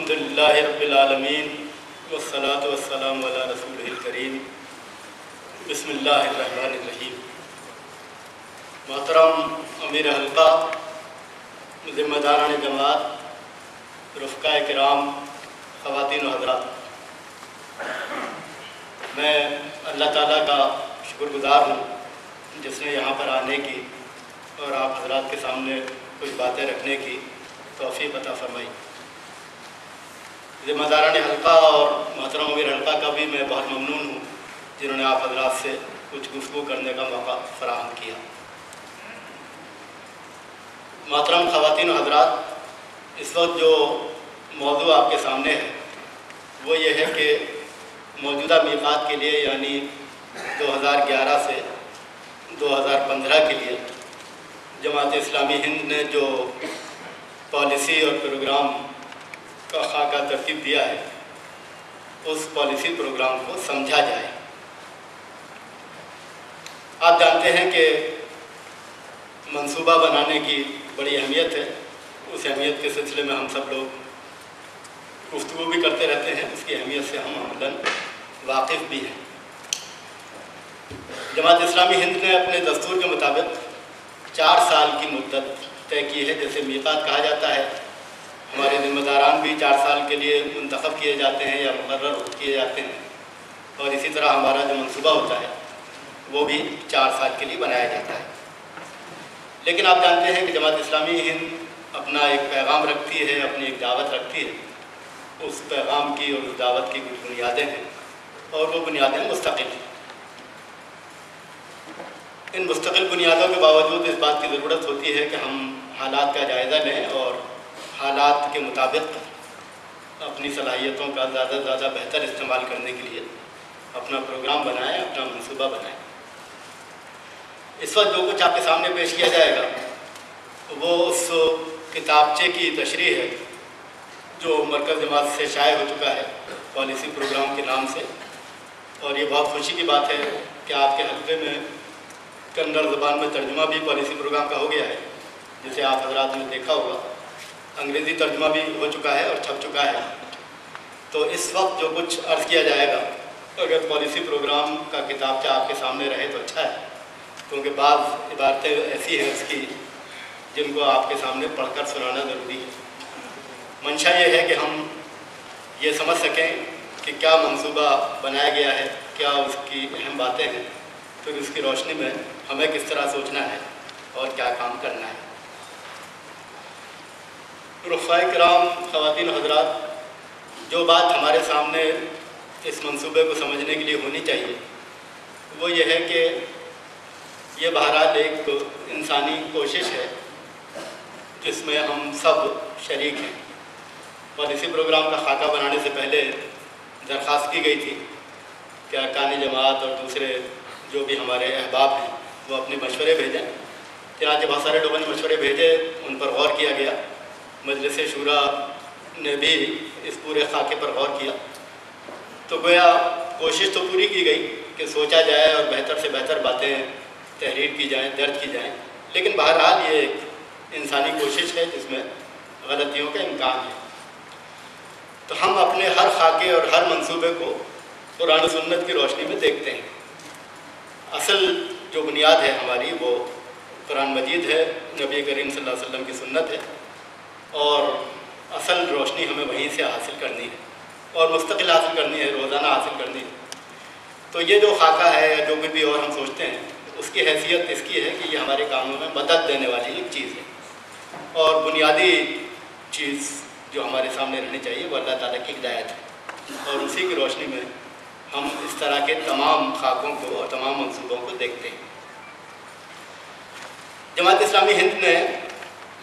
الحمدللہ رب العالمین والصلاة والسلام علی رسولہ الکریم بسم اللہ الرحمن الرحیم۔ محترم امیر حلقہ، ذمہ داران جماعت، رفقاء کرام، خواتین و حضرات، میں اللہ تعالیٰ کا شکر گزار ہوں جس نے یہاں پر آنے کی اور آپ حضرات کے سامنے کچھ باتیں رکھنے کی توفیق عطا فرمائی۔ ذمہ داران حلقہ اور محترم امیر حلقہ کا بھی میں بہت ممنون ہوں جنہوں نے آپ حضرات سے کچھ گفتگو کرنے کا موقع فراہم کیا۔ محترم خواتین و حضرات، اس وقت جو موضوع آپ کے سامنے ہے وہ یہ ہے کہ موجودہ میقات کے لیے یعنی 2011 سے 2015 کے لیے جماعت اسلامی ہند نے جو پالیسی اور پروگرام کا خاکہ ترتیب دیا ہے اس پالیسی پروگرام کو سمجھا جائے۔ آپ جانتے ہیں کہ منصوبہ بنانے کی بڑی اہمیت ہے، اس اہمیت کے سلسلے میں ہم سب لوگ گفتگو بھی کرتے رہتے ہیں، اس کی اہمیت سے ہم عملاً واقف بھی ہیں۔ جماعت اسلامی ہند نے اپنے دستور کے مطابق 4 سال کی مدت طے کی ہے، جیسے میقات کہا جاتا ہے۔ ہمارے ذمہ داران بھی 4 سال کے لیے منتخب کیے جاتے ہیں یا مقرر کیے جاتے ہیں، اور اسی طرح ہمارا جو منصوبہ ہوتا ہے وہ بھی 4 سال کے لیے بنایا جاتا ہے۔ لیکن آپ جانتے ہیں کہ جماعت اسلامی ہند اپنا ایک پیغام رکھتی ہے، اپنی ایک دعوت رکھتی ہے۔ اس پیغام کی اور اس دعوت کی کچھ بنیادیں ہیں اور وہ بنیادیں مستقل ہیں۔ ان مستقل بنیادوں کے باوجود اس بات کی ضرورت ہوتی ہے کہ ہم حالات کا جائزہ لیں اور حالات کے مطابق اپنی صلاحیتوں کا زیادہ سے زیادہ بہتر استعمال کرنے کے لیے اپنا پروگرام بنائیں، اپنا منصوبہ بنائیں۔ اس وقت جو کچھ آپ کے سامنے پیش کیا جائے گا وہ اس کتابچے کی تشریح ہے جو مرکز جماعت سے شائع ہو چکا ہے پالیسی پروگرام کے نام سے، اور یہ بہت خوشی کی بات ہے کہ آپ کے حلقے میں کنڑ زبان میں ترجمہ بھی پالیسی پروگرام کا ہو گیا ہے، جسے آپ حضرات نے دیکھا ہوگا۔ انگریزی ترجمہ بھی ہو چکا ہے اور چھپ چکا ہے۔ تو اس وقت جو کچھ عرض کیا جائے گا اگر پالیسی پروگرام کا کتابچہ آپ کے سامنے رہے تو اچھا ہے، کیونکہ بعض عبارتیں ایسی ہیں اس کی جن کو آپ کے سامنے پڑھ کر سنانا ضروری ہے۔ منشا یہ ہے کہ ہم یہ سمجھ سکیں کہ کیا منصوبہ بنایا گیا ہے، کیا اس کی اہم باتیں ہیں، پھر اس کی روشنی میں ہمیں کس طرح سوچنا ہے اور کیا کام کرنا ہے۔ رفقاء کرام، خواتین و حضرات، جو بات ہمارے سامنے اس منصوبے کو سمجھنے کے لیے ہونی چاہیے وہ یہ ہے کہ یہ بہرحال ایک انسانی کوشش ہے جس میں ہم سب شریک ہیں۔ پالیسی پروگرام کا خاکہ بنانے سے پہلے درخواست کی گئی تھی کہ ارکان جماعت اور دوسرے جو بھی ہمارے احباب ہیں وہ اپنے مشورے بھیجیں۔ چنانچہ بہت سارے لوگوں نے مشورے بھیجے، ان پر غور کیا گیا۔ مجلس شورا نے بھی اس پورے خاکے پر غور کیا، تو گویا کوشش تو پوری کی گئی کہ سوچا جائے اور بہتر سے بہتر باتیں تحریر کی جائیں، درج کی جائیں، لیکن بہرحال یہ ایک انسانی کوشش ہے جس میں غلطیوں کا امکان ہے۔ تو ہم اپنے ہر خاکے اور ہر منصوبے کو قرآن و سنت کی روشنی میں دیکھتے ہیں۔ اصل جو بنیاد ہے ہماری وہ قرآن مجید ہے، نبی کریم صلی اللہ علیہ وسلم کی سنت ہے، اور اصل روشنی ہمیں وہیں سے حاصل کرنی ہے اور مستقل حاصل کرنی ہے، روزانہ حاصل کرنی ہے۔ تو یہ جو خاکہ ہے یا جو بھی اور ہم سوچتے ہیں اس کی حیثیت اس کی ہے کہ یہ ہمارے کاموں میں مدد دینے والی ایک چیز ہے، اور بنیادی چیز جو ہمارے سامنے رہنی چاہیے وہ اللہ تعالیٰ کی ہدایت ہے، اور اسی کی روشنی میں ہم اس طرح کے تمام خاکوں کو اور تمام منصوبوں کو دیکھتے ہیں۔ جماعت اسلامی ہند نے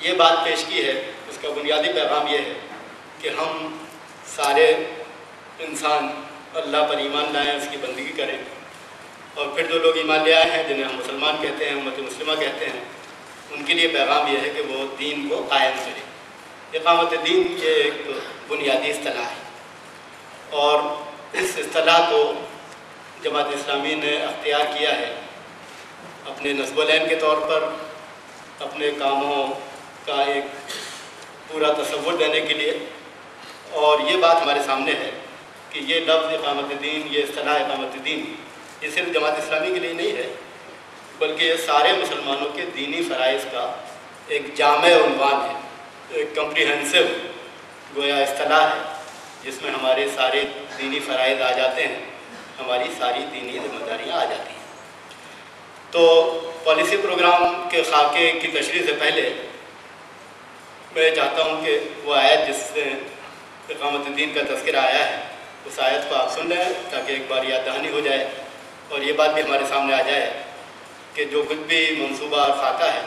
یہ بات پیش کی ہے، اس کا بنیادی پیغام یہ ہے کہ ہم سارے انسان اللہ پر ایمان لائیں، اس کی بندگی کریں، اور پھر جو لوگ ایمان لے آئے ہیں جنہیں ہم مسلمان کہتے ہیں، امت مسلمہ کہتے ہیں، ان کے لیے پیغام یہ ہے کہ وہ دین کو قائم کریں۔ اقامت دین یہ ایک بنیادی اصطلاح ہے، اور اس اصطلاح کو جماعت اسلامی نے اختیار کیا ہے اپنے نصب العین کے طور پر، اپنے کاموں کا ایک پورا تصور دینے کے لیے، اور یہ بات ہمارے سامنے ہے کہ یہ لفظ اقامت دین، یہ اصطلاح اقامت دین، یہ صرف جماعت اسلامی کے لیے نہیں ہے، بلکہ یہ سارے مسلمانوں کے دینی فرائض کا ایک جامع عنوان ہے، ایک کمپریہنسو گویا اصطلاح ہے، جس میں ہمارے سارے دینی فرائض آ جاتے ہیں، ہماری ساری دینی ذمہ داریاں آ جاتی ہیں۔ تو پالیسی پروگرام کے خاکے کی تشریح سے پہلے میں چاہتا ہوں کہ وہ آیت جس سے اقامت دین کا تذکرہ آیا ہے، اس آیت کو آپ سن لیں تاکہ ایک بار یاد دہانی ہو جائے اور یہ بات بھی ہمارے سامنے آ جائے کہ جو کچھ بھی منصوبہ اور خاکہ ہے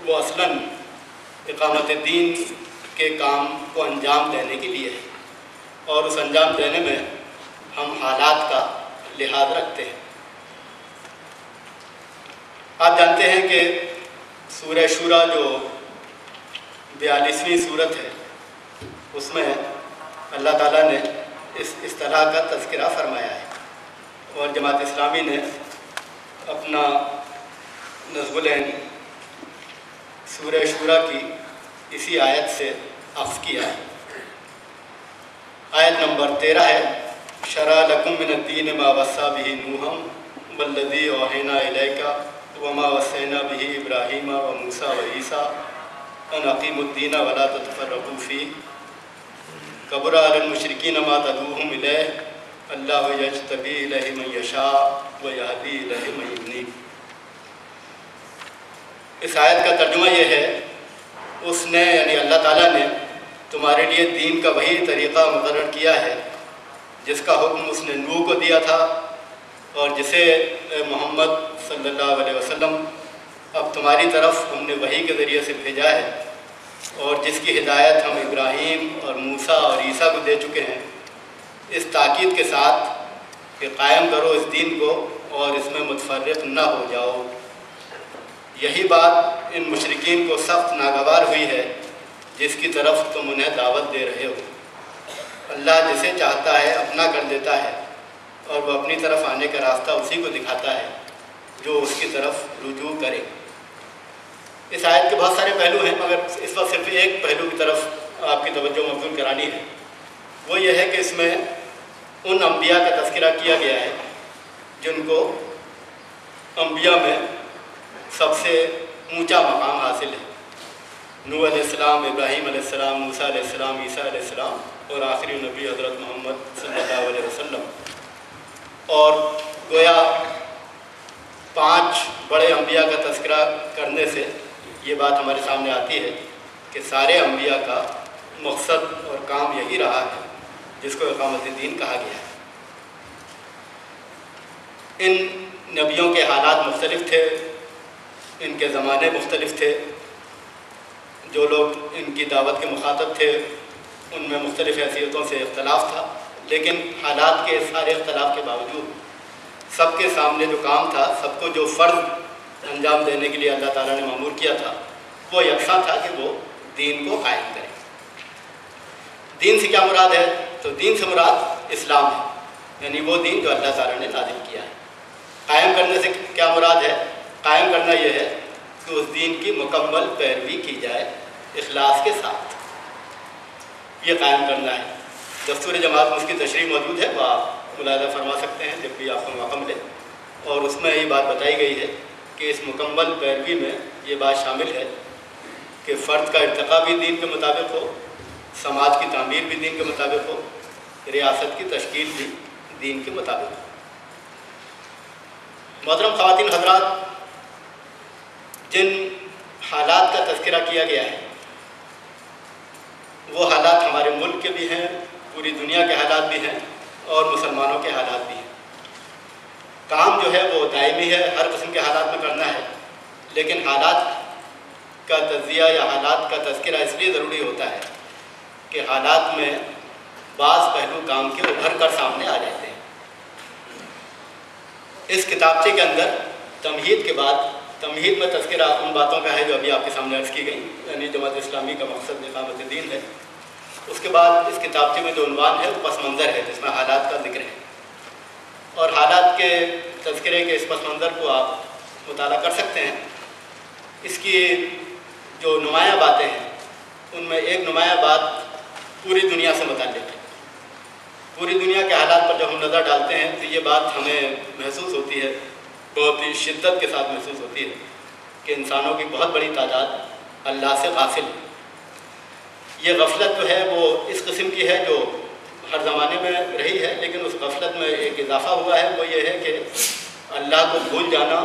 وہ اصلاً اقامت دین کے کام کو انجام دینے کے لیے ہے، اور اس انجام دینے میں ہم حالات کا لحاظ رکھتے ہیں۔ آپ جانتے ہیں کہ سورہ شورا جو 42ویں سورت ہے، اس میں اللہ تعالیٰ نے اس اصطلاح کا تذکرہ فرمایا ہے، اور جماعت اسلامی نے اپنا نظم العین سورہ شورا کی اسی آیت سے اخذ کیا ہے۔ آیت نمبر 13 ہے، شرع لکم من الدین ما وصی بہ نوحا والذی اوحینا الیک وما وصینا بہ ابراہیم وموسیٰ وعیسیٰ ان اقیموا الدین ولا تتفرقوا فیہ کبر علی المشرکین ما تدعوہم الیہ اللہ یجتبی الیہ من یشاء ویہدی الیہ من ینیب۔ اس آیت کا ترجمہ یہ ہے، اس نے یعنی اللہ تعالیٰ نے تمہارے لیے دین کا وہی طریقہ مقرر کیا ہے جس کا حکم اس نے نوح کو دیا تھا، اور جسے محمد صلی اللہ علیہ وسلم اب تمہاری طرف ہم نے وحی کے ذریعے سے بھیجا ہے، اور جس کی ہدایت ہم ابراہیم اور موسیٰ اور عیسیٰ کو دے چکے ہیں، اس تاکید کے ساتھ کہ قائم کرو اس دین کو اور اس میں متفرق نہ ہو جاؤ۔ یہی بات ان مشرکین کو سخت ناگوار ہوئی ہے جس کی طرف تم انہیں دعوت دے رہے ہو۔ اللہ جسے چاہتا ہے اپنا کر دیتا ہے، اور وہ اپنی طرف آنے کا راستہ اسی کو دکھاتا ہے جو اس کی طرف رجوع کرے۔ اس آیت کے بہت سارے پہلو ہیں، مگر اس وقت صرف ایک پہلو کی طرف آپ کی توجہ مبذول کرانی ہے، وہ یہ ہے کہ اس میں ان انبیاء کا تذکرہ کیا گیا ہے جن کو انبیاء میں سب سے اونچا مقام حاصل ہے، نوح علیہ السلام، ابراہیم علیہ السلام، موسیٰ علیہ السلام، عیسیٰ علیہ السلام، اور آخری نبی حضرت محمد صلی اللہ علیہ وسلم۔ اور گویا 5 بڑے انبیاء کا تذکرہ کرنے سے یہ بات ہمارے سامنے آتی ہے کہ سارے انبیاء کا مقصد اور کام یہی رہا ہے جس کو اقامت دین کہا گیا ہے۔ ان نبیوں کے حالات مختلف تھے، ان کے زمانے مختلف تھے، جو لوگ ان کی دعوت کے مخاطب تھے ان میں مختلف حیثیتوں سے اختلاف تھا، لیکن حالات کے سارے اختلاف کے باوجود سب کے سامنے جو کام تھا، سب کو جو فرض انجام دینے کے لیے اللہ تعالیٰ نے مأمور کیا تھا، وہ یکساں تھا کہ وہ دین کو قائم کرے۔ دین سے کیا مراد ہے؟ تو دین سے مراد اسلام ہے، یعنی وہ دین جو اللہ تعالیٰ نے نازل کیا ہے۔ قائم کرنے سے کیا مراد ہے؟ قائم کرنا یہ ہے کہ اس دین کی مکمل پیروی کی جائے اخلاص کے ساتھ، یہ قائم کرنا ہے۔ دستور جماعت میں اس کی تشریح موجود ہے، وہ آپ ملاحظہ فرما سکتے ہیں جب بھی آپ کو موقع ملے، اور اس میں یہ بات بتائی گئی ہے کہ اس مکمل پیروی میں یہ بات شامل ہے کہ فرد کا ارتقاء بھی دین کے مطابق ہو، سماج کی تعمیر بھی دین کے مطابق ہو، ریاست کی تشکیل بھی دین کے مطابق ہو۔ محترم خواتین حضرات، جن حالات کا تذکرہ کیا گیا ہے وہ حالات ہمارے ملک کے بھی ہیں، پوری دنیا کے حالات بھی ہیں، اور مسلمانوں کے حالات بھی ہیں۔ کام جو ہے وہ دائمی ہے، ہر قسم کے حالات میں کرنا ہے، لیکن حالات کا تجزیہ یا حالات کا تذکرہ اس لیے ضروری ہوتا ہے کہ حالات میں بعض پہلو کام کے ابھر کر سامنے آ جاتے ہیں۔ اس کتابچے کے اندر تمہید کے بعد، تمہید میں تذکرہ ان باتوں کا ہے جو ابھی آپ کے سامنے عرض کی گئی، یعنی جماعت اسلامی کا مقصد اقامت دین ہے۔ اس کے بعد اس کتابچے میں جو عنوان ہے وہ پس منظر ہے، جس میں حالات کا ذکر ہے، اور حالات کے تذکرے کے اس پس منظر کو آپ مطالعہ کر سکتے ہیں۔ اس کی جو نمایاں باتیں ہیں ان میں ایک نمایاں بات پوری دنیا سے متعلق ہے۔ پوری دنیا کے حالات پر جب ہم نظر ڈالتے ہیں تو یہ بات ہمیں محسوس ہوتی ہے، بہت ہی شدت کے ساتھ محسوس ہوتی ہے کہ انسانوں کی بہت بڑی تعداد اللہ سے غافل ہے۔ یہ غفلت جو ہے وہ اس قسم کی ہے جو ہر زمانے میں رہی ہے، لیکن اس غفلت میں ایک اضافہ ہوا ہے، وہ یہ ہے کہ اللہ کو بھول جانا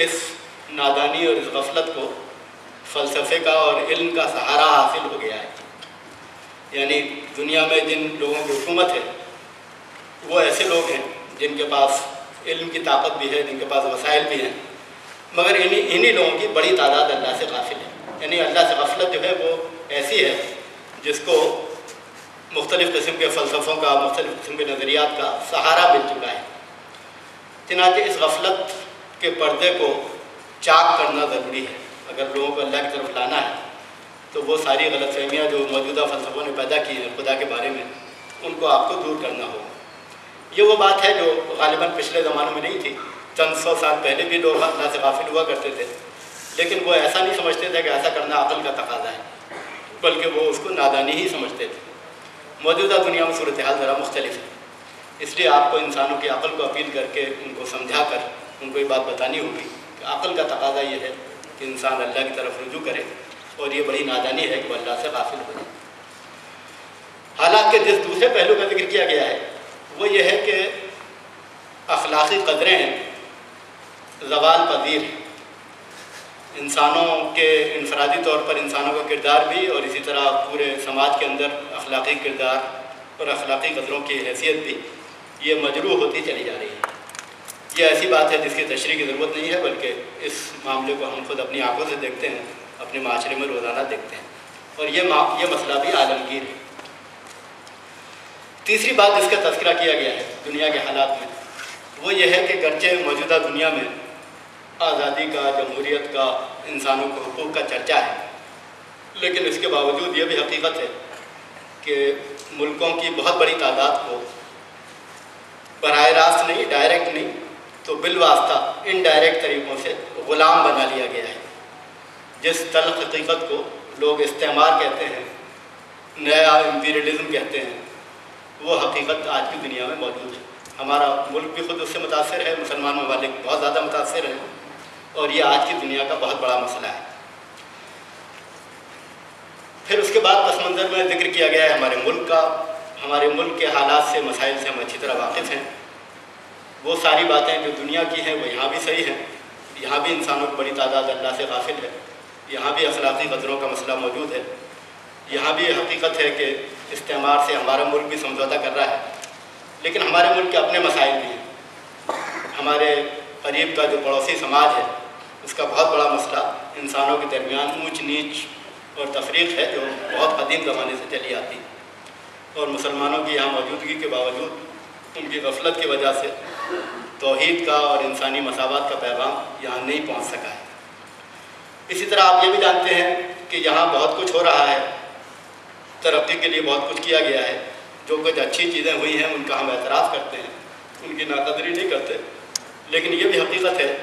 اس نادانی اور اس غفلت کو فلسفے کا اور علم کا سہارا حاصل ہو گیا ہے۔ یعنی دنیا میں جن لوگوں کی حکومت ہے وہ ایسے لوگ ہیں جن کے پاس علم کی طاقت بھی ہے، جن کے پاس وسائل بھی ہیں، مگر انہی لوگوں کی بڑی تعداد اللہ سے غافل ہے۔ یعنی اللہ سے غفلت جو ہے وہ ایسی ہے جس کو مختلف قسم کے فلسفوں کا، مختلف قسم کے نظریات کا سہارا مل چکا ہے۔ چنانچہ اس غفلت کے پردے کو چاک کرنا ضروری ہے۔ اگر لوگوں کو اللہ کی طرف لانا ہے تو وہ ساری غلط فہمیاں جو موجودہ فلسفوں نے پیدا کی ہیں خدا کے بارے میں، ان کو آپ کو دور کرنا ہوگا۔ یہ وہ بات ہے جو غالباً پچھلے زمانوں میں نہیں تھی۔ چند سو سال پہلے بھی لوگ اللہ سے غافل ہوا کرتے تھے، لیکن وہ ایسا نہیں سمجھتے تھے کہ ایسا کرنا عقل کا تقاضا ہے، بلکہ وہ اس کو نادانی ہی سمجھتے تھے۔ موجودہ دنیا میں صورتحال ذرا مختلف ہے، اس لیے آپ کو انسانوں کی عقل کو اپیل کر کے ان کو سمجھا کر ان کو یہ بات بتانی ہوگی کہ عقل کا تقاضا یہ ہے کہ انسان اللہ کی طرف رجوع کرے، اور یہ بڑی نادانی ہے کہ وہ اللہ سے غافل ہو جائے۔ حالات کے جس دوسرے پہلو کا ذکر کیا گیا ہے وہ یہ ہے کہ اخلاقی قدریں زوال پذیر ہیں۔ انسانوں کے انفرادی طور پر انسانوں کا کردار بھی، اور اسی طرح پورے سماج کے اندر اخلاقی کردار اور اخلاقی قدروں کی حیثیت بھی یہ مجروح ہوتی چلی جا رہی ہے۔ یہ ایسی بات ہے جس کی تشریح کی ضرورت نہیں ہے، بلکہ اس معاملے کو ہم خود اپنی آنکھوں سے دیکھتے ہیں، اپنے معاشرے میں روزانہ دیکھتے ہیں، اور یہ مسئلہ بھی عالمگیر ہے۔ تیسری بات جس کا تذکرہ کیا گیا ہے دنیا کے حالات میں وہ یہ ہے کہ گرچہ موجودہ دنیا میں آزادی کا، جمہوریت کا، انسانوں کے حقوق کا چرچا ہے، لیکن اس کے باوجود یہ بھی حقیقت ہے کہ ملکوں کی بہت بڑی تعداد کو براہ راست نہیں، ڈائریکٹ نہیں تو بالواسطہ انڈائریکٹ طریقوں سے غلام بنا لیا گیا ہے۔ جس تلخ حقیقت کو لوگ استعمار کہتے ہیں، نیا امپیریلزم کہتے ہیں، وہ حقیقت آج کی دنیا میں موجود ہے۔ ہمارا ملک بھی خود اس سے متاثر ہے، مسلمان ممالک بہت زیادہ متاثر ہیں، اور یہ آج کی دنیا کا بہت بڑا مسئلہ ہے۔ پھر اس کے بعد پس منظر میں ذکر کیا گیا ہے ہمارے ملک کا۔ ہمارے ملک کے حالات سے، مسائل سے ہم اچھی طرح واقف ہیں۔ وہ ساری باتیں جو دنیا کی ہیں وہ یہاں بھی صحیح ہیں، یہاں بھی انسانوں کی بڑی تعداد اللہ سے غافل ہے، یہاں بھی اخلاقی قدروں کا مسئلہ موجود ہے، یہاں بھی یہ حقیقت ہے کہ استعمار سے ہمارا ملک بھی سمجھوتہ کر رہا ہے، لیکن ہمارے ملک کے اپنے مسائل بھی ہیں۔ ہمارے قریب کا جو پڑوسی سماج ہے اس کا بہت بڑا مسئلہ انسانوں کے درمیان اونچ نیچ اور تفریق ہے، جو بہت قدیم زمانے سے چلی آتی ہے، اور مسلمانوں کی یہاں موجودگی کے باوجود ان کی غفلت کی وجہ سے توحید کا اور انسانی مساوات کا پیغام یہاں نہیں پہنچ سکا ہے۔ اسی طرح آپ یہ بھی جانتے ہیں کہ یہاں بہت کچھ ہو رہا ہے، ترقی کے لیے بہت کچھ کیا گیا ہے، جو کچھ اچھی چیزیں ہوئی ہیں ان کا ہم اعتراف کرتے ہیں، ان کی ناقدری نہیں کرتے، لیکن یہ بھی حقیقت ہے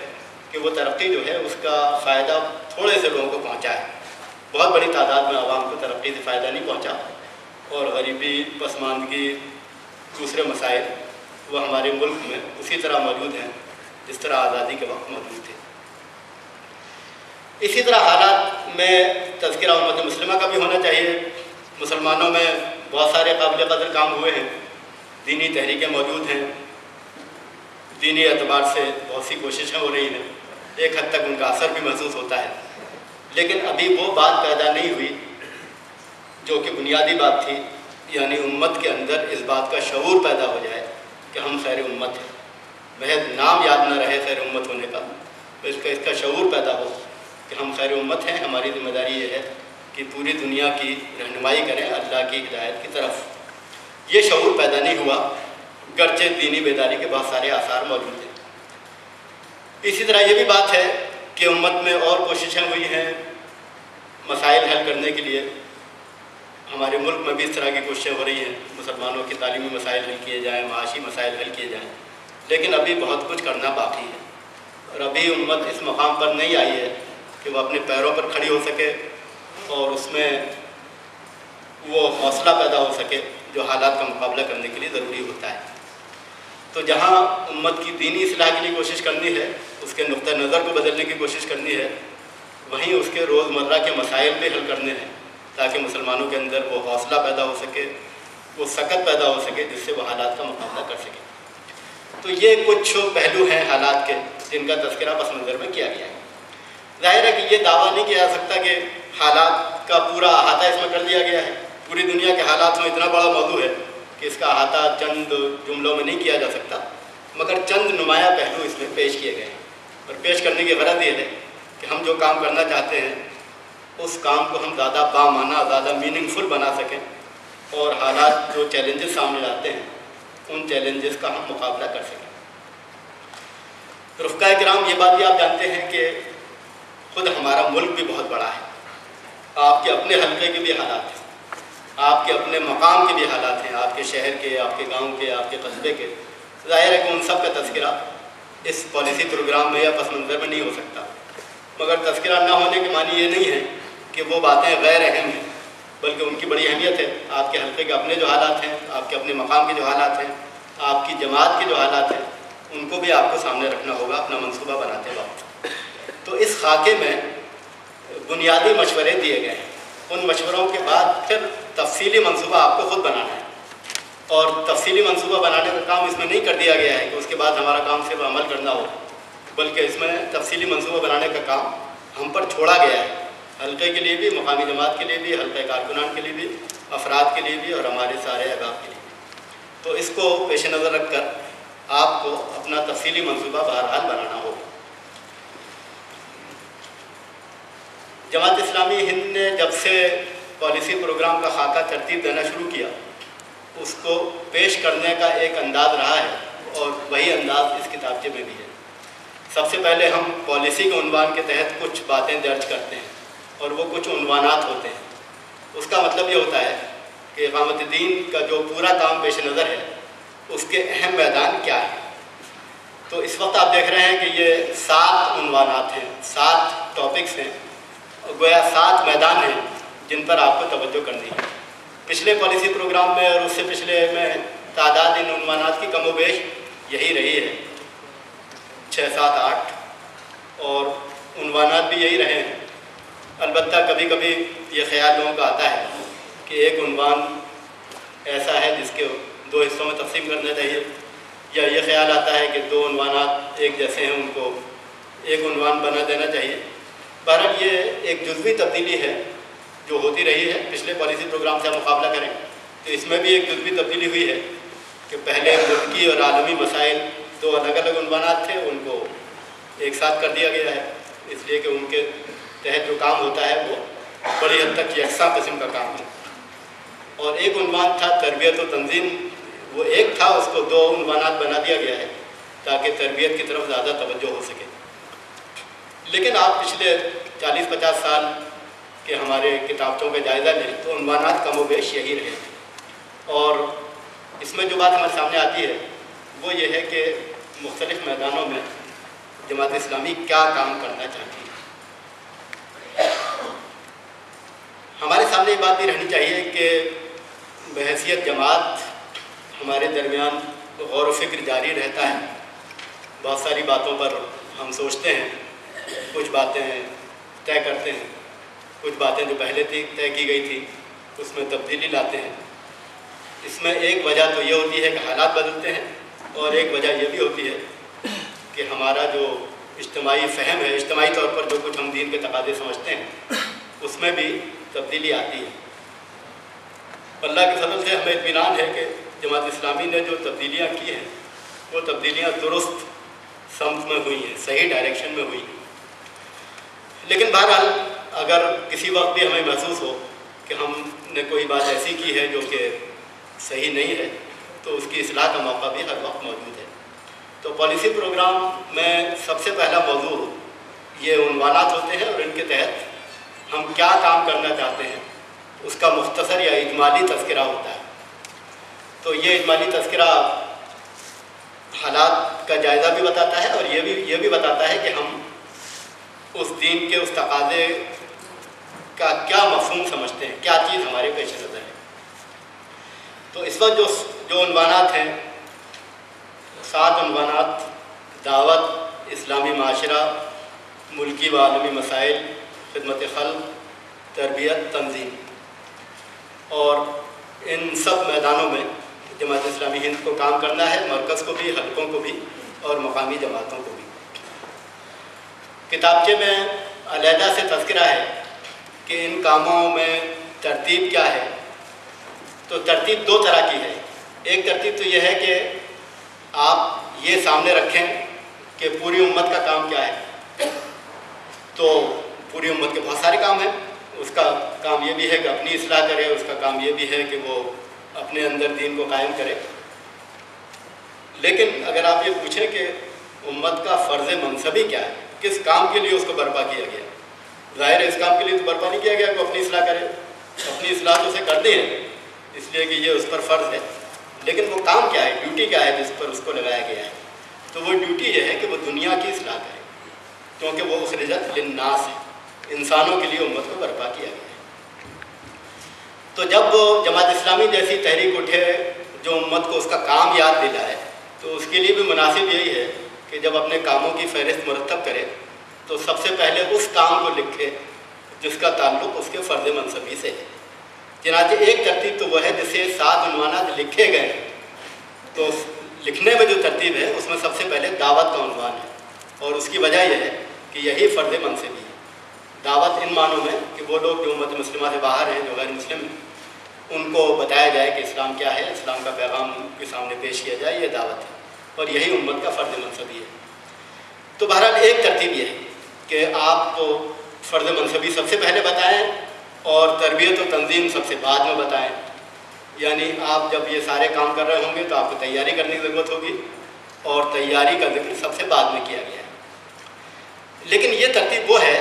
کہ وہ ترقی جو ہے اس کا فائدہ تھوڑے سے لوگوں کو پہنچا ہے، بہت بڑی تعداد میں عوام کو ترقی سے فائدہ نہیں پہنچا، اور غریبی، پسماندگی، دوسرے مسائل وہ ہمارے ملک میں اسی طرح موجود ہیں جس طرح آزادی کے وقت موجود تھے۔ اسی طرح حالات میں تذکرہ امت مسلمہ کا بھی ہونا چاہیے۔ مسلمانوں میں بہت سارے قابل قدر کام ہوئے ہیں، دینی تحریکیں موجود ہیں، دینی اعتبار سے بہت سی کوششیں ہو رہی ہیں، ایک حد تک ان کا اثر بھی محسوس ہوتا ہے، لیکن ابھی وہ بات پیدا نہیں ہوئی جو کہ بنیادی بات تھی، یعنی امت کے اندر اس بات کا شعور پیدا ہو جائے کہ ہم خیر امت ہیں۔ محض نام یاد نہ رہے خیر امت ہونے کا، اس کا شعور پیدا ہو کہ ہم خیر امت ہیں۔ ہماری ذمہ داری یہ ہے کہ پوری دنیا کی رہنمائی کریں اللہ کی ہدایت کی طرف۔ یہ شعور پیدا نہیں ہوا، گرچہ دینی بیداری کے بہت سارے آثار موجود ہیں۔ اسی طرح یہ بھی بات ہے کہ امت میں اور کوششیں ہوئی ہیں مسائل حل کرنے کے لیے، ہمارے ملک میں بھی اس طرح کی کوششیں ہو رہی ہیں، مسلمانوں کی تعلیمی مسائل حل کیے جائیں، معاشی مسائل حل کیے جائیں، لیکن ابھی بہت کچھ کرنا باقی ہے، اور ابھی امت اس مقام پر نہیں آئی ہے کہ وہ اپنے پیروں پر کھڑی ہو سکے اور اس میں وہ حوصلہ پیدا ہو سکے جو حالات کا مقابلہ کرنے کے لیے ضروری ہوتا ہے۔ تو جہاں امت کی دینی اصلاح کے لیے کوشش کرنی ہے، اس کے نقطہ نظر کو بدلنے کی کوشش کرنی ہے، وہیں اس کے روزمرہ کے مسائل بھی حل کرنے ہیں تاکہ مسلمانوں کے اندر وہ حوصلہ پیدا ہو سکے، وہ سکت پیدا ہو سکے جس سے وہ حالات کا مقابلہ کر سکے۔ تو یہ کچھ پہلو ہیں حالات کے جن کا تذکرہ پس منظر میں کیا گیا ہے۔ ظاہر ہے کہ یہ دعویٰ نہیں کیا جا سکتا کہ حالات کا پورا احاطہ اس میں کر دیا گیا ہے، پوری دنیا کے حالات میں اتنا بڑا موضوع ہے کہ اس کا احاطہ چند جملوں میں نہیں کیا جا سکتا، مگر چند نمایاں پہلو اس میں پیش کیے گئے ہیں، اور پیش کرنے کی غرض یہ ہے کہ ہم جو کام کرنا چاہتے ہیں اس کام کو ہم زیادہ بامعنی، زیادہ میننگ فل بنا سکیں، اور حالات جو چیلنجز سامنے آتے ہیں ان چیلنجز کا ہم مقابلہ کر سکیں۔ رفقائے کرام، یہ بات بھی آپ جانتے ہیں کہ خود ہمارا ملک بھی بہت بڑا ہے، آپ کے اپنے حلقے کے بھی حالات ہیں، آپ کے اپنے مقام کے بھی حالات ہیں، آپ کے شہر کے، آپ کے گاؤں کے، آپ کے قصبے کے۔ ظاہر ہے کہ ان سب کا تذکرہ اس پالیسی پروگرام میں یا پس منظر میں نہیں ہو سکتا، مگر تذکرہ نہ ہونے کے معنی یہ نہیں ہے کہ وہ باتیں غیر اہم ہیں، بلکہ ان کی بڑی اہمیت ہے۔ آپ کے حلقے کے اپنے جو حالات ہیں، آپ کے اپنے مقام کے جو حالات ہیں، آپ کی جماعت کے جو حالات ہیں، ان کو بھی آپ کو سامنے رکھنا ہوگا اپنا منصوبہ بناتے وقت۔ تو اس خاکے میں بنیادی مشورے دیے گئے ہیں، ان مشوروں کے بعد پھر تفصیلی منصوبہ آپ کو خود بنانا ہے، اور تفصیلی منصوبہ بنانے کا کام اس میں نہیں کر دیا گیا ہے کہ اس کے بعد ہمارا کام صرف عمل کرنا ہو، بلکہ اس میں تفصیلی منصوبہ بنانے کا کام ہم پر چھوڑا گیا ہے، حلقے کے لیے بھی، مقامی جماعت کے لیے بھی، حلقہ کارکنان کے لیے بھی، افراد کے لیے بھی، اور ہمارے سارے احباب کے لیے بھی۔ تو اس کو پیش نظر رکھ کر آپ کو اپنا تفصیلی منصوبہ بہرحال بنانا ہوگا۔ جماعت اسلامی ہند نے جب سے پالیسی پروگرام کا خاکہ ترتیب دینا شروع کیا، اس کو پیش کرنے کا ایک انداز رہا ہے، اور وہی انداز اس کتابچے میں بھی ہے۔ سب سے پہلے ہم پالیسی کے عنوان کے تحت کچھ باتیں درج کرتے ہیں، اور وہ کچھ عنوانات ہوتے ہیں۔ اس کا مطلب یہ ہوتا ہے کہ اقامت دین کا جو پورا کام پیش نظر ہے اس کے اہم میدان کیا ہے۔ تو اس وقت آپ دیکھ رہے ہیں کہ یہ 7 عنوانات ہیں، 7 ٹاپکس ہیں، گویا 7 میدان ہیں جن پر آپ کو توجہ کرنی ہے۔ پچھلے پالیسی پروگرام میں اور اس سے پچھلے میں تعداد ان عنوانات کی کم و بیش یہی رہی ہے، 6، 7، 8، اور عنوانات بھی یہی رہے ہیں۔ البتہ کبھی کبھی یہ خیال لوگوں کا آتا ہے کہ ایک عنوان ایسا ہے جس کے 2 حصوں میں تقسیم کرنا چاہیے، یا یہ خیال آتا ہے کہ 2 عنوانات ایک جیسے ہیں، ان کو ایک عنوان بنا دینا چاہیے۔ بہرحال یہ ایک جزوی تبدیلی ہے جو ہوتی رہی ہے۔ پچھلے پالیسی پروگرام سے مقابلہ کریں تو اس میں بھی ایک جزوی تبدیلی ہوئی ہے کہ پہلے ملکی اور عالمی مسائل 2 الگ الگ عنوانات تھے، ان کو ایک ساتھ کر دیا گیا ہے، اس لیے کہ ان کے تحت جو کام ہوتا ہے وہ بڑی حد تک یکساں قسم کا کام ہے۔ اور ایک عنوان تھا تربیت و تنظیم، وہ ایک تھا، اس کو 2 عنوانات بنا دیا گیا ہے تاکہ تربیت کی طرف زیادہ توجہ ہو سکے۔ لیکن آپ پچھلے 40-50 سال کے ہمارے کتابچوں کا جائزہ لیں تو عنوانات کم و بیش یہی رہے، اور اس میں جو بات ہمارے سامنے آتی ہے وہ یہ ہے کہ مختلف میدانوں میں جماعت اسلامی کیا کام کرنا چاہتی ہے۔ ہمارے سامنے یہ بات بھی رہنی چاہیے کہ بحیثیت جماعت ہمارے درمیان غور و فکر جاری رہتا ہے، بہت ساری باتوں پر ہم سوچتے ہیں، کچھ باتیں طے کرتے ہیں، کچھ باتیں جو پہلے طے کی گئی تھی اس میں تبدیلی لاتے ہیں۔ اس میں ایک وجہ تو یہ ہوتی ہے کہ حالات بدلتے ہیں، اور ایک وجہ یہ بھی ہوتی ہے کہ ہمارا جو اجتماعی فہم ہے، اجتماعی طور پر جو کچھ ہم دین کے تقاضے سمجھتے ہیں اس میں بھی تبدیلی آتی ہے۔ اللہ کے فضل سے ہمیں اطمینان ہے کہ جماعت اسلامی نے جو تبدیلیاں کی ہیں وہ تبدیلیاں درست سمت میں ہوئی ہیں، صحیح ڈائریکشن میں ہوئی ہیں۔ لیکن بہرحال اگر کسی وقت بھی ہمیں محسوس ہو کہ ہم نے کوئی بات ایسی کی ہے جو کہ صحیح نہیں ہے تو اس کی اصلاح کا موقع بھی ہر وقت موجود ہے۔ تو پالیسی پروگرام میں سب سے پہلا موضوع یہ عنوانات ہوتے ہیں، اور ان کے تحت ہم کیا کام کرنا چاہتے ہیں اس کا مختصر یا اجمالی تذکرہ ہوتا ہے۔ تو یہ اجمالی تذکرہ حالات کا جائزہ بھی بتاتا ہے، اور یہ بھی بتاتا ہے کہ ہم اس دین کے اس تقاضے کا کیا مفہوم سمجھتے ہیں، کیا چیز ہمارے پیش نظر ہے۔ تو اس وقت جو عنوانات ہیں 7 عنوانات: دعوت، اسلامی معاشرہ، ملکی و عالمی مسائل، خدمت خلق، تربیت، تنظیم. اور ان سب میدانوں میں جماعت اسلامی ہند کو کام کرنا ہے، مرکز کو بھی، حلقوں کو بھی اور مقامی جماعتوں کو بھی. کتابچے میں علیحدہ سے تذکرہ ہے کہ ان کاموں میں ترتیب کیا ہے. تو ترتیب 2 طرح کی ہے. ایک ترتیب تو یہ ہے کہ آپ یہ سامنے رکھیں کہ پوری امت کا کام کیا ہے. تو پوری امت کے بہت سارے کام ہیں. اس کا کام یہ بھی ہے کہ اپنی اصلاح کرے، اس کا کام یہ بھی ہے کہ وہ اپنے اندر دین کو قائم کرے. لیکن اگر آپ یہ پوچھیں کہ امت کا فرض منصبی کیا ہے، کس کام کے لیے اس کو برپا کیا گیا، ظاہر ہے اس کام کے لیے تو برپا نہیں کیا گیا کہ وہ اپنی اصلاح کرے. اپنی اصلاح تو اسے کرنی ہے، اس لیے کہ یہ اس پر فرض ہے. لیکن وہ کام کیا ہے، ڈیوٹی کیا ہے جس پر اس کو لگایا گیا ہے؟ تو وہ ڈیوٹی یہ ہے کہ وہ دنیا کی اصلاح کرے، کیونکہ وہ اخرجت للناس ہے، انسانوں کے لیے امت کو برپا کیا گیا ہے. تو جب جماعت اسلامی جیسی تحریک اٹھے جو امت کو اس کا کام یاد دلائے، تو اس کے لیے بھی مناسب یہی ہے کہ جب اپنے کاموں کی فہرست مرتب کرے تو سب سے پہلے اس کام کو لکھے جس کا تعلق اس کے فرض منصبی سے ہے. چنانچہ ایک ترتیب تو وہ ہے جسے 7 عنوانات لکھے گئے ہیں. تو لکھنے میں جو ترتیب ہے اس میں سب سے پہلے دعوت کا عنوان ہے، اور اس کی وجہ یہ ہے کہ یہی فرض منصبی ہے. دعوت ان معنوں میں کہ وہ لوگ جو امت مسلمہ سے باہر ہیں، جو غیر مسلم ہیں، ان کو بتایا جائے کہ اسلام کیا ہے، اسلام کا پیغام ان کے سامنے پیش کیا جائے، یہ دعوت ہے، اور یہی امت کا فرض منصبی ہے. تو بہرحال ایک ترتیب یہ ہے کہ آپ کو فرض منصبی سب سے پہلے بتائیں اور تربیت و تنظیم سب سے بعد میں بتائیں. یعنی آپ جب یہ سارے کام کر رہے ہوں گے تو آپ کو تیاری کرنے کی ضرورت ہوگی، اور تیاری کا ذکر سب سے بعد میں کیا گیا ہے. لیکن یہ ترتیب وہ ہے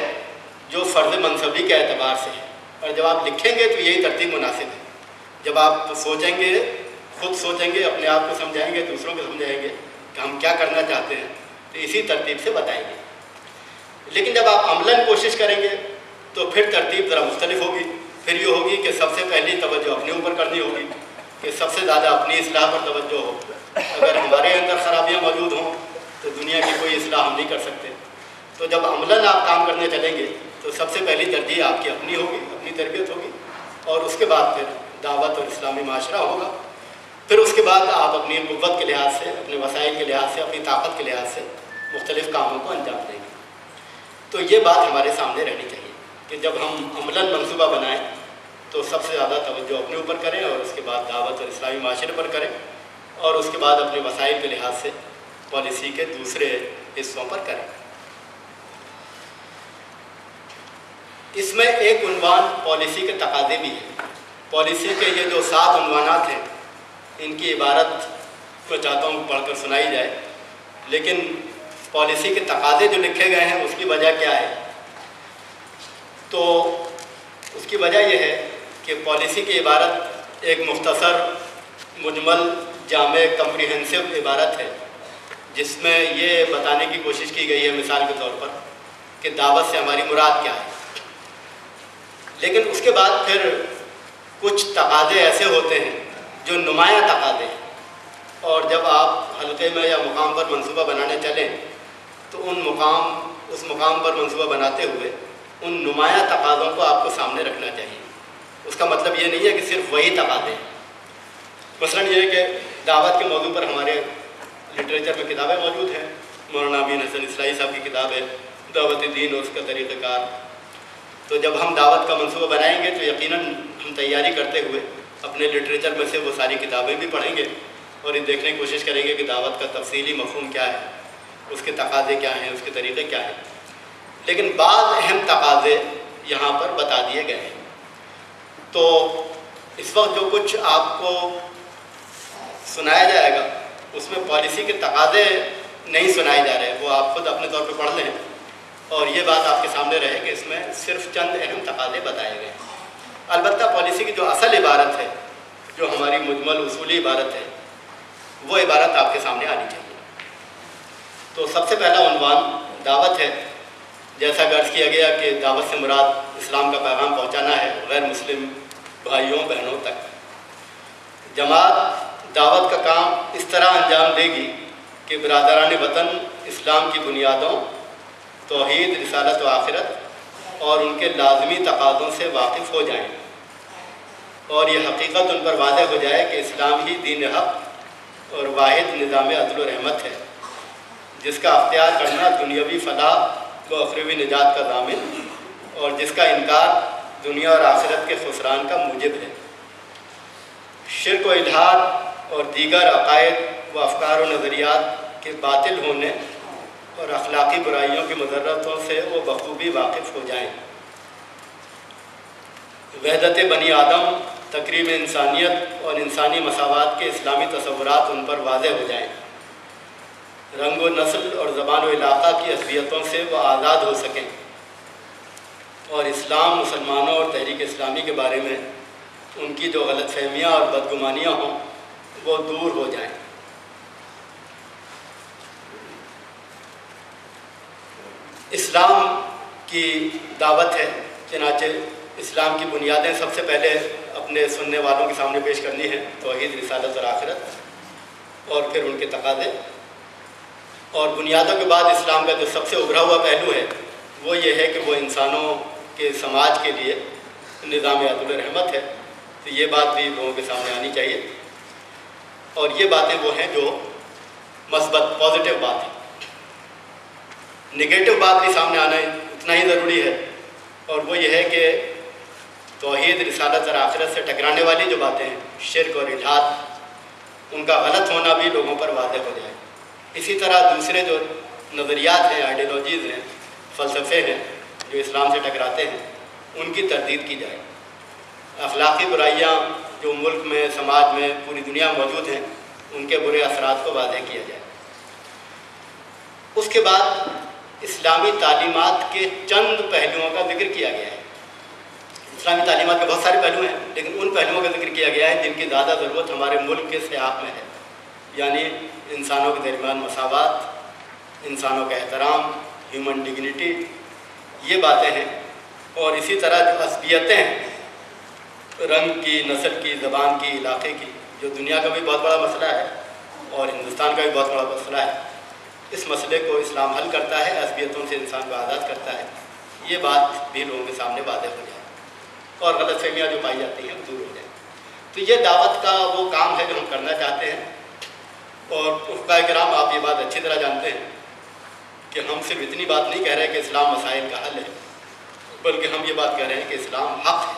جو فرض منصبی کے اعتبار سے ہے، اور جب آپ لکھیں گے تو یہی ترتیب مناسب ہے. جب آپ سوچیں گے، خود سوچیں گے، اپنے آپ کو سمجھائیں گے، دوسروں کو سمجھائیں گے کہ ہم کیا کرنا چاہتے ہیں، تو اسی ترتیب سے بتائیں گے. لیکن جب آپ عملاً کوشش کریں گے تو پھر ترتیب ذرا مختلف ہوگی. پھر یہ ہوگی کہ سب سے پہلی توجہ اپنے اوپر کرنی ہوگی، کہ سب سے زیادہ اپنی اصلاح پر توجہ ہو. اگر ہمارے اندر خرابیاں موجود ہوں تو دنیا کی کوئی اصلاح ہم نہیں کر سکتے. تو جب عملاً آپ کام کرنے چلیں گے تو سب سے پہلی ترجیح آپ کی اپنی ہوگی، اپنی تربیت ہوگی، اور اس کے بعد پھر دعوت اور اسلامی معاشرہ ہوگا. پھر اس کے بعد آپ اپنی قوت کے لحاظ سے، اپنے وسائل کے لحاظ سے، اپنی طاقت کے لحاظ سے مختلف کاموں کو انجام دیں گے. تو یہ بات ہمارے سامنے رہنی چاہیے کہ جب ہم عملاً منصوبہ بنائیں تو سب سے زیادہ توجہ اپنے اوپر کریں، اور اس کے بعد دعوت اور اسلامی معاشرے پر کریں، اور اس کے بعد اپنے وسائل کے لحاظ سے پالیسی کے دوسرے حصوں پر کریں. اس میں ایک عنوان پالیسی کے تقاضے بھی ہیں. پالیسی کے یہ جو 7 عنوانات ہیں، ان کی عبارت کو چاہتا ہوں پڑھ کر سنائی جائے. لیکن پالیسی کے تقاضے جو لکھے گئے ہیں اس کی وجہ کیا ہے؟ تو اس کی وجہ یہ ہے کہ پالیسی کی عبارت ایک مختصر، مجمل، جامع، کمپریہنسو عبارت ہے، جس میں یہ بتانے کی کوشش کی گئی ہے مثال کے طور پر کہ دعوت سے ہماری مراد کیا ہے. لیکن اس کے بعد پھر کچھ تقاضے ایسے ہوتے ہیں جو نمایاں تقاضے ہیں، اور جب آپ حلقے میں یا مقام پر منصوبہ بنانے چلیں تو اس مقام پر منصوبہ بناتے ہوئے ان نمایاں تقاضوں کو آپ کو سامنے رکھنا چاہیے. اس کا مطلب یہ نہیں ہے کہ صرف وہی تقاضے ہیں. مثلاً یہ ہے کہ دعوت کے موضوع پر ہمارے لٹریچر میں کتابیں موجود ہیں. مولانا امین حسن اصلاحی صاحب کی کتاب ہے دعوت دین اور اس کا طریقہ کار. تو جب ہم دعوت کا منصوبہ بنائیں گے تو یقیناً ہم تیاری کرتے ہوئے اپنے لٹریچر میں سے وہ ساری کتابیں بھی پڑھیں گے، اور یہ دیکھنے کی کوشش کریں گے کہ دعوت کا تفصیلی مفہوم کیا ہے، اس کے تقاضے کیا ہیں، اس کے طریقے کیا ہیں. لیکن بعض اہم تقاضے یہاں پر بتا دیے گئے ہیں. تو اس وقت جو کچھ آپ کو سنایا جائے گا اس میں پالیسی کے تقاضے نہیں سنائے جا رہے، وہ آپ خود اپنے طور پہ پڑھ لیں، اور یہ بات آپ کے سامنے رہے کہ اس میں صرف چند اہم تقاضے بتائے گئے ہیں. البتہ پالیسی کی جو اصل عبارت ہے، جو ہماری مجمل اصولی عبارت ہے، وہ عبارت آپ کے سامنے آنی چاہیے. تو سب سے پہلا عنوان دعوت ہے. جیسا کہ عرض کیا گیا کہ دعوت سے مراد اسلام کا پیغام پہنچانا ہے غیر مسلم بھائیوں بہنوں تک. جماعت دعوت کا کام اس طرح انجام دے گی کہ برادران وطن اسلام کی بنیادوں، توحید، رسالت و آخرت اور ان کے لازمی تقاضوں سے واقف ہو جائیں، اور یہ حقیقت ان پر واضح ہو جائے کہ اسلام ہی دین حق اور واحد نظام عدل و رحمت ہے، جس کا اختیار کرنا دنیاوی فلاح و اخروی نجات کا ضامن اور جس کا انکار دنیا اور آخرت کے خسران کا موجب ہے۔ شرک و الحاد اور دیگر عقائد و افکار و نظریات کے باطل ہونے اور اخلاقی برائیوں کی مضرتوں سے وہ بخوبی واقف ہو جائیں۔ وحدت بنی آدم، تقریب انسانیت اور انسانی مساوات کے اسلامی تصورات ان پر واضح ہو جائیں، رنگ و نسل اور زبان و علاقہ کی عصبیتوں سے وہ آزاد ہو سکیں، اور اسلام، مسلمانوں اور تحریک اسلامی کے بارے میں ان کی جو غلط فہمیاں اور بدگمانیاں ہوں وہ دور ہو جائیں۔ اسلام کی دعوت ہے، چنانچہ اسلام کی بنیادیں سب سے پہلے اپنے سننے والوں کے سامنے پیش کرنی ہیں، توحید، رسالت اور آخرت، اور پھر ان کے تقاضے۔ اور بنیادوں کے بعد اسلام کا جو سب سے ابھرا ہوا پہلو ہے وہ یہ ہے کہ وہ انسانوں کے سماج کے لیے نظام عدل و رحمت ہے۔ تو یہ بات بھی لوگوں کے سامنے آنی چاہیے، اور یہ باتیں وہ ہیں جو مثبت پازیٹیو بات ہے۔ نگیٹو بات بھی سامنے آنا اتنا ہی ضروری ہے، اور وہ یہ ہے کہ توحید، رسالت اور آخرت سے ٹکرانے والی جو باتیں ہیں، شرک اور الحاد، ان کا غلط ہونا بھی لوگوں پر واضح ہو جائے۔ اسی طرح دوسرے جو نظریات ہیں، آئیڈیالوجیز ہیں، فلسفے ہیں جو اسلام سے ٹکراتے ہیں، ان کی تردید کی جائے۔ اخلاقی برائیاں جو ملک میں، سماج میں، پوری دنیا میں موجود ہیں، ان کے برے اثرات کو واضح کیا جائے۔ اس کے بعد اسلامی تعلیمات کے چند پہلوؤں کا ذکر کیا گیا ہے۔ اسلامی تعلیمات کے بہت سارے پہلو ہیں، لیکن ان پہلوؤں کا ذکر کیا گیا ہے جن کی زیادہ ضرورت ہمارے ملک کے سیاق میں ہے، یعنی انسانوں کے درمیان مساوات، انسانوں کا احترام، ہیومن ڈگنیٹی، یہ باتیں ہیں۔ اور اسی طرح جو عصبیتیں ہیں، رنگ کی، نسل کی، زبان کی، علاقے کی، جو دنیا کا بھی بہت بڑا مسئلہ ہے اور ہندوستان کا بھی بہت بڑا مسئلہ ہے، اس مسئلے کو اسلام حل کرتا ہے، عصبیتوں سے انسان کو آزاد کرتا ہے۔ یہ بات بھی لوگوں کے سامنے واضح ہو جائے اور غلط فہمیاں جو پائی جاتی ہیں وہ دور ہو جائیں۔ تو یہ دعوت کا وہ کام ہے جو ہم کرنا چاہتے ہیں، اور فقہاء کرام آپ یہ بات اچھی طرح جانتے ہیں کہ ہم صرف اتنی بات نہیں کہہ رہے کہ اسلام مسائل کا حل ہے، بلکہ ہم یہ بات کہہ رہے ہیں کہ اسلام حق ہے،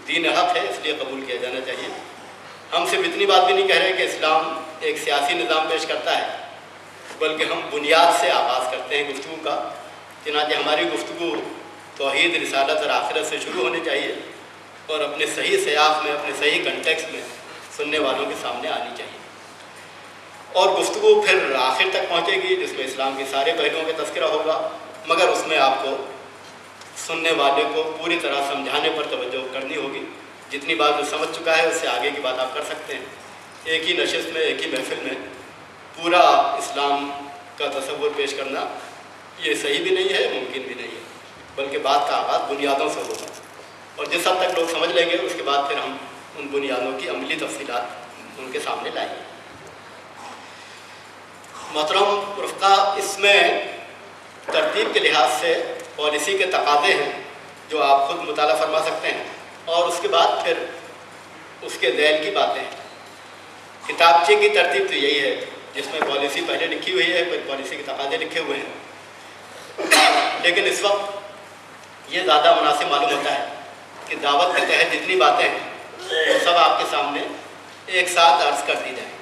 دین حق ہے، اس لیے قبول کیا جانا چاہیے۔ ہم صرف اتنی بات بھی نہیں کہہ رہے کہ اسلام ایک سیاسی نظام پیش کرتا ہے، بلکہ ہم بنیاد سے آغاز کرتے ہیں گفتگو کا۔ چنانچہ ہماری گفتگو توحید، رسالت اور آخرت سے شروع ہونی چاہیے، اور اپنے صحیح سیاق میں، اپنے صحیح کنٹیکسٹ میں سننے والوں کے سامنے آنی چاہیے، اور گفتگو پھر آخر تک پہنچے گی جس میں اسلام کے سارے پہلوؤں کا تذکرہ ہوگا، مگر اس میں آپ کو سننے والے کو پوری طرح سمجھانے پر توجہ کرنی ہوگی۔ جتنی بات وہ سمجھ چکا ہے اس سے آگے کی بات آپ کر سکتے ہیں۔ ایک ہی نشست میں، ایک ہی محفل میں پورا اسلام کا تصور پیش کرنا یہ صحیح بھی نہیں ہے، ممکن بھی نہیں ہے، بلکہ بات کا آغاز بنیادوں سے ہوگا، اور جس حد تک لوگ سمجھ لیں گے اس کے بعد پھر ہم ان بنیادوں کی عملی تفصیلات ان کے سامنے لائیں گے۔ محترم رفقا، اس میں ترتیب کے لحاظ سے پالیسی کے تقاضے ہیں جو آپ خود مطالعہ فرما سکتے ہیں، اور اس کے بعد پھر اس کے ذیل کی باتیں ہیں۔ کتابچے کی ترتیب تو یہی ہے جس میں پالیسی پہلے لکھی ہوئی ہے، پھر پالیسی کے تقاضے لکھے ہوئے ہیں، لیکن اس وقت یہ زیادہ مناسب معلوم ہوتا ہے کہ دعوت کے تحت جتنی باتیں ہیں وہ سب آپ کے سامنے ایک ساتھ عرض کر دی جائیں۔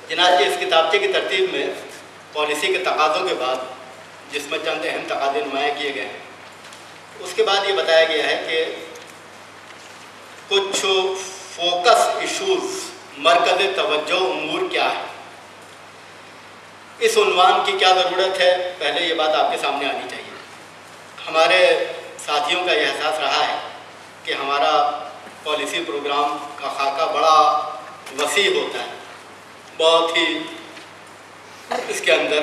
چنانچہ اس کتابچے کی ترتیب میں پالیسی کے تقاضوں کے بعد، جس میں چند اہم تقاضے نمایاں کیے گئے ہیں، اس کے بعد یہ بتایا گیا ہے کہ کچھ فوکس ایشوز، مرکز توجہ امور کیا ہے، اس عنوان کی کیا ضرورت ہے، پہلے یہ بات آپ کے سامنے آنی چاہیے۔ ہمارے ساتھیوں کا یہ احساس رہا ہے کہ ہمارا پالیسی پروگرام کا خاکہ بڑا وسیع ہوتا ہے، بہت ہی اس کے اندر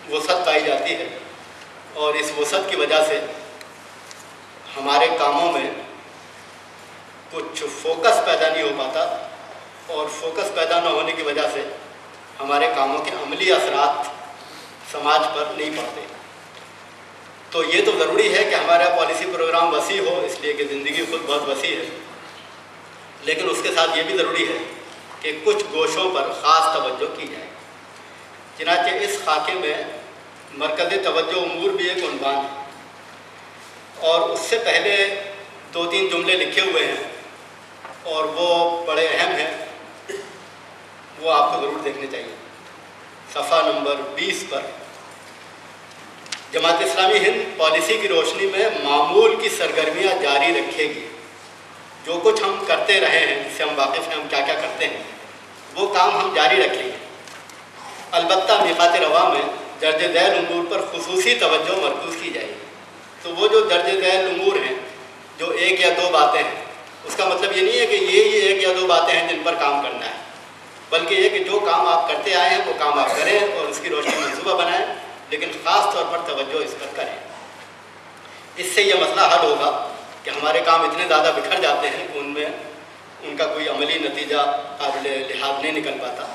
وسعت پائی جاتی ہے، اور اس وسعت کی وجہ سے ہمارے کاموں میں کچھ فوکس پیدا نہیں ہو پاتا، اور فوکس پیدا نہ ہونے کی وجہ سے ہمارے کاموں کے عملی اثرات سماج پر نہیں پڑتے۔ تو یہ تو ضروری ہے کہ ہمارا پالیسی پروگرام وسیع ہو، اس لیے کہ زندگی خود بہت وسیع ہے، لیکن اس کے ساتھ یہ بھی ضروری ہے کہ کچھ گوشوں پر خاص توجہ کی جائے۔ چنانچہ اس خاکے میں مرکز توجہ امور بھی ایک عنوان ہے، اور اس سے پہلے 2-3 جملے لکھے ہوئے ہیں اور وہ بڑے اہم ہیں، وہ آپ کو ضرور دیکھنے چاہیے۔ صفحہ نمبر 20 پر جماعت اسلامی ہند پالیسی کی روشنی میں معمول کی سرگرمیاں جاری رکھے گی۔ جو کچھ ہم کرتے رہے ہیں، جس سے ہم واقف ہیں، ہم کیا کیا کرتے ہیں، وہ کام ہم جاری رکھیں گے۔ البتہ میقات رواں میں درج ذیل امور پر خصوصی توجہ مرکوز کی جائے گی۔ تو وہ جو درج ذیل امور ہیں، جو 1 یا 2 باتیں ہیں، اس کا مطلب یہ نہیں ہے کہ یہ 1 یا 2 باتیں ہیں جن پر کام کرنا ہے، بلکہ یہ کہ جو کام آپ کرتے آئے ہیں وہ کام آپ کریں اور اس کی روشنی منصوبہ بنائیں، لیکن خاص طور پر توجہ اس پر کریں۔ اس سے یہ مسئلہ حل ہوگا کہ ہمارے کام اتنے زیادہ بکھر جاتے ہیں کہ ان کا کوئی عملی نتیجہ قابل لحاظ نہیں نکل پاتا،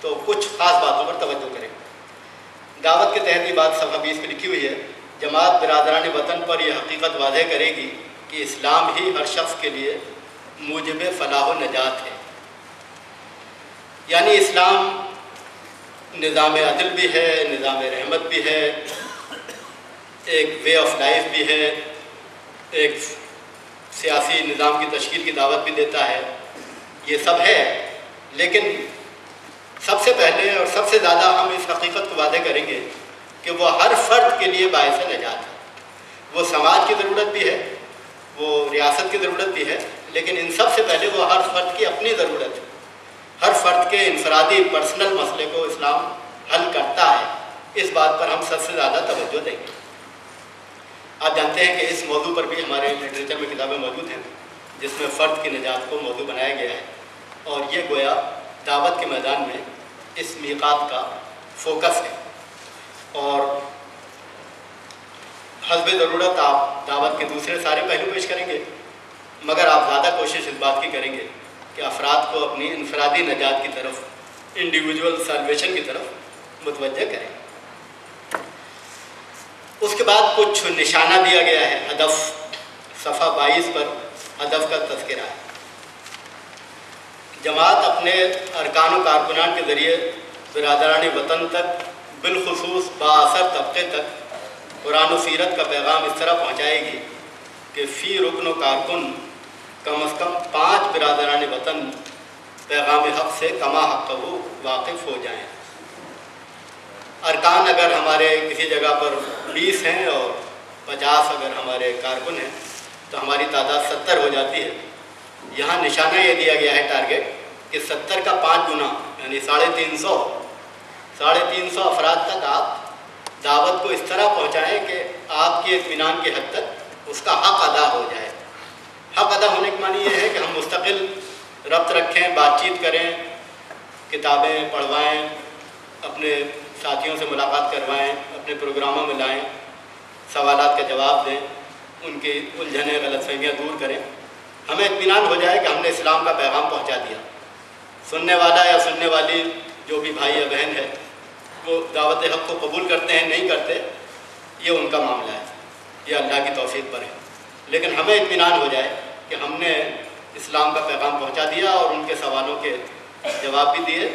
تو کچھ خاص باتوں پر توجہ کریں۔ دعوت کے تحت یہ بات صفحہ 20 پہ لکھی ہوئی ہے، جماعت برادران وطن پر یہ حقیقت واضح کرے گی کہ اسلام ہی ہر شخص کے لیے موجب فلاح و نجات ہے۔ یعنی اسلام نظام عدل بھی ہے، نظام رحمت بھی ہے، ایک وے آف لائف بھی ہے، ایک سیاسی نظام کی تشکیل کی دعوت بھی دیتا ہے، یہ سب ہے۔ لیکن سب سے پہلے اور سب سے زیادہ ہم اس حقیقت کو واضح کریں گے کہ وہ ہر فرد کے لیے باعث نجات ہے۔ وہ سماج کی ضرورت بھی ہے، وہ ریاست کی ضرورت بھی ہے، لیکن ان سب سے پہلے وہ ہر فرد کی اپنی ضرورت ہے۔ ہر فرد کے انفرادی پرسنل مسئلے کو اسلام حل کرتا ہے، اس بات پر ہم سب سے زیادہ توجہ دیں گے۔ آپ جانتے ہیں کہ اس موضوع پر بھی ہمارے لٹریچر میں کتابیں موجود ہیں جس میں فرد کی نجات کو موضوع بنایا گیا ہے، اور یہ گویا دعوت کے میدان میں اس میقات کا فوکس ہے۔ اور حسب ضرورت آپ دعوت کے دوسرے سارے پہلو پیش کریں گے، مگر آپ زیادہ کوشش اس بات کی کریں گے کہ افراد کو اپنی انفرادی نجات کی طرف، انڈیویجول سیلویشن کی طرف متوجہ کریں۔ اس کے بعد کچھ نشانہ دیا گیا ہے، ہدف، صفحہ 22 پر ہدف کا تذکرہ ہے۔ جماعت اپنے ارکان و کارکنان کے ذریعے برادران وطن تک، بالخصوص بااثر طبقے تک قرآن و سیرت کا پیغام اس طرح پہنچائے گی کہ فی رکن و کارکن کم از کم 5 برادران وطن پیغام حق سے کما حق وہ واقف ہو جائیں۔ ارکان اگر ہمارے کسی جگہ پر 20 ہیں اور 50 اگر ہمارے کارکن ہیں تو ہماری تعداد 70 ہو جاتی ہے۔ یہاں نشانہ یہ دیا گیا ہے ٹارگیٹ کہ 70 کا 5 گنا یعنی 350 افراد تک آپ دعوت کو اس طرح پہنچائیں کہ آپ کے اطمینان کی حد تک اس کا حق ادا ہو جائے۔ حق ادا ہونے کے معنی یہ ہے کہ ہم مستقل ربط رکھیں، بات چیت کریں، کتابیں پڑھوائیں، اپنے ساتھیوں سے ملاقات کروائیں، اپنے پروگراموں میں لائیں، سوالات کا جواب دیں، ان کی الجھنیں غلط فہمیاں دور کریں۔ ہمیں اطمینان ہو جائے کہ ہم نے اسلام کا پیغام پہنچا دیا۔ سننے والا یا سننے والی جو بھی بھائی یا بہن ہے وہ دعوت حق کو قبول کرتے ہیں نہیں کرتے، یہ ان کا معاملہ ہے، یہ اللہ کی توفیق پر ہے، لیکن ہمیں اطمینان ہو جائے کہ ہم نے اسلام کا پیغام پہنچا دیا اور ان کے سوالوں کے جواب بھی دیے،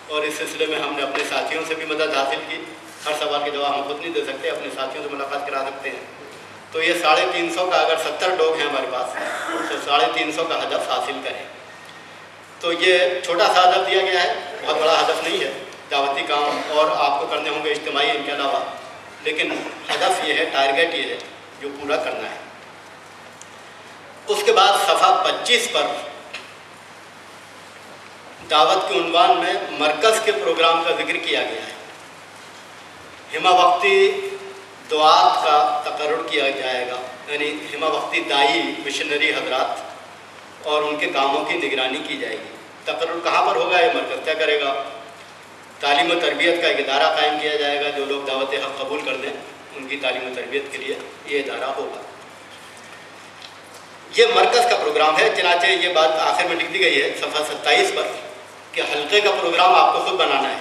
اور اس سلسلے میں ہم نے اپنے ساتھیوں سے بھی مدد حاصل کی۔ ہر سوال کے جواب ہم خود نہیں دے سکتے، اپنے ساتھیوں سے ملاقات کرا سکتے ہیں۔ تو یہ 350 کا اگر 70 لوگ ہیں ہمارے پاس تو 350 کا ہدف حاصل کریں۔ تو یہ چھوٹا سا ہدف دیا گیا ہے، بہت بڑا ہدف نہیں ہے، دعوتی کام اور آپ کو کرنے ہوں گے اجتماعی ان کے علاوہ، لیکن ہدف یہ ہے، ٹارگیٹ یہ ہے جو پورا کرنا ہے۔ اس کے بعد صفحہ 25 پر دعوت کے عنوان میں مرکز کے پروگرام کا ذکر کیا گیا ہے۔ ہمہ وقتی دعات کا تقرر کیا جائے گا، یعنی ہمہ وقتی دائی مشنری حضرات اور ان کے کاموں کی نگرانی کی جائے گی۔ تقرر کہاں پر ہوگا؟ یہ مرکز طے کرے گا۔ تعلیم و تربیت کا ایک ادارہ قائم کیا جائے گا، جو لوگ دعوت حق قبول کر دیں ان کی تعلیم و تربیت کے لیے یہ ادارہ ہوگا۔ یہ مرکز کا پروگرام ہے، چنانچہ یہ بات آخر میں لکھ دی گئی ہے صفحہ 27 پر کہ حلقے کا پروگرام آپ کو خود بنانا ہے،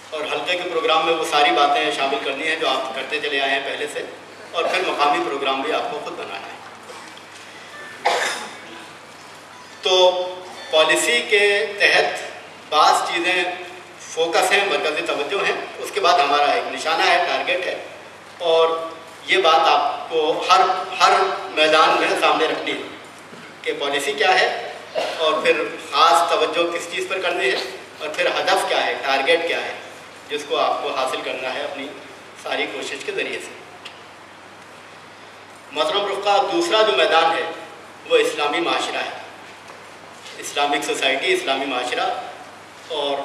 اور حلقے کے پروگرام میں وہ ساری باتیں شامل کرنی ہیں جو آپ کرتے چلے آئے ہیں پہلے سے، اور پھر مقامی پروگرام بھی آپ کو خود بنانا ہے۔ تو پالیسی کے تحت بعض چیزیں فوکس ہیں، مرکزی توجہ ہیں، اس کے بعد ہمارا ایک نشانہ ہے، ٹارگیٹ ہے، اور یہ بات آپ کو ہر میدان میں سامنے رکھنی ہے کہ پالیسی کیا ہے، اور پھر خاص توجہ کس چیز پر کرنی ہے، اور پھر ہدف کیا ہے، ٹارگیٹ کیا ہے جس کو آپ کو حاصل کرنا ہے اپنی ساری کوشش کے ذریعے سے۔ محترم رفقا، دوسرا جو میدان ہے وہ اسلامی معاشرہ ہے، اسلامک سوسائٹی، اسلامی معاشرہ، اور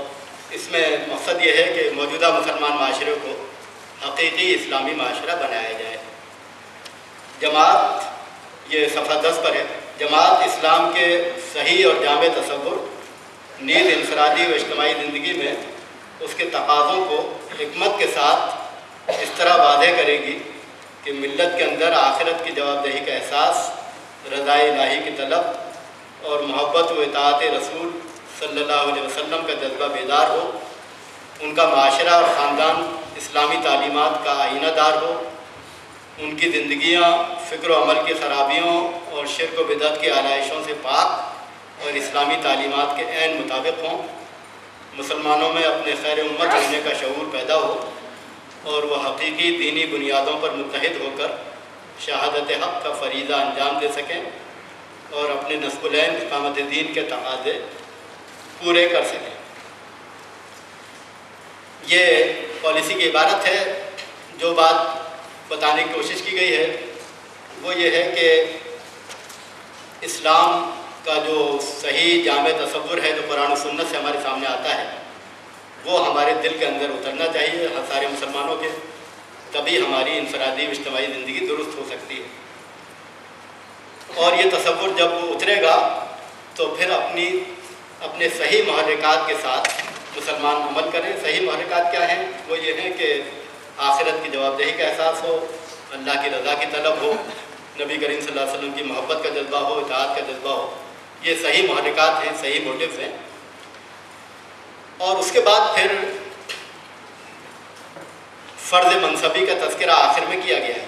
اس میں مقصد یہ ہے کہ موجودہ مسلمان معاشرے کو حقیقی اسلامی معاشرہ بنایا جائے۔ جماعت، یہ صفحہ 10 پر ہے، جماعت اسلام کے صحیح اور جامع تصور نیز انفرادی و اجتماعی زندگی میں اس کے تقاضوں کو حکمت کے ساتھ اس طرح واضح کرے گی کہ ملت کے اندر آخرت کی جواب دہی کا احساس، رضا الہی کی طلب اور محبت و اطاعت رسول صلی اللہ علیہ وسلم کا جذبہ بیدار ہو، ان کا معاشرہ اور خاندان اسلامی تعلیمات کا آئینہ دار ہو، ان کی زندگیاں فکر و عمل کی خرابیوں اور شرک و بدعت کی آلائشوں سے پاک اور اسلامی تعلیمات کے عین مطابق ہوں، مسلمانوں میں اپنے خیر امت ہونے کا شعور پیدا ہو، اور وہ حقیقی دینی بنیادوں پر متحد ہو کر شہادت حق کا فریضہ انجام دے سکیں اور اپنے نصب العین اقامت دین کے تقاضے پورے کر سکیں۔ یہ پالیسی کی عبارت ہے۔ جو بات بتانے کی کوشش کی گئی ہے وہ یہ ہے کہ اسلام کا جو صحیح جامع تصور ہے جو قرآن و سنت سے ہمارے سامنے آتا ہے وہ ہمارے دل کے اندر اترنا چاہیے، ہر سارے مسلمانوں کے، تبھی ہماری انفرادی و اجتماعی زندگی درست ہو سکتی ہے۔ اور یہ تصور جب اترے گا تو پھر اپنے صحیح محرکات کے ساتھ مسلمان عمل کریں۔ صحیح محرکات کیا ہیں؟ وہ یہ ہیں کہ آخرت کی جواب دہی کا احساس ہو، اللہ کی رضا کی طلب ہو، نبی کریم صلی اللہ علیہ وسلم کی محبت کا جذبہ ہو، اطاعت کا جذبہ ہو۔ یہ صحیح محرکات ہیں، صحیح موٹیوز ہیں۔ اور اس کے بعد پھر فرض منصبی کا تذکرہ آخر میں کیا گیا ہے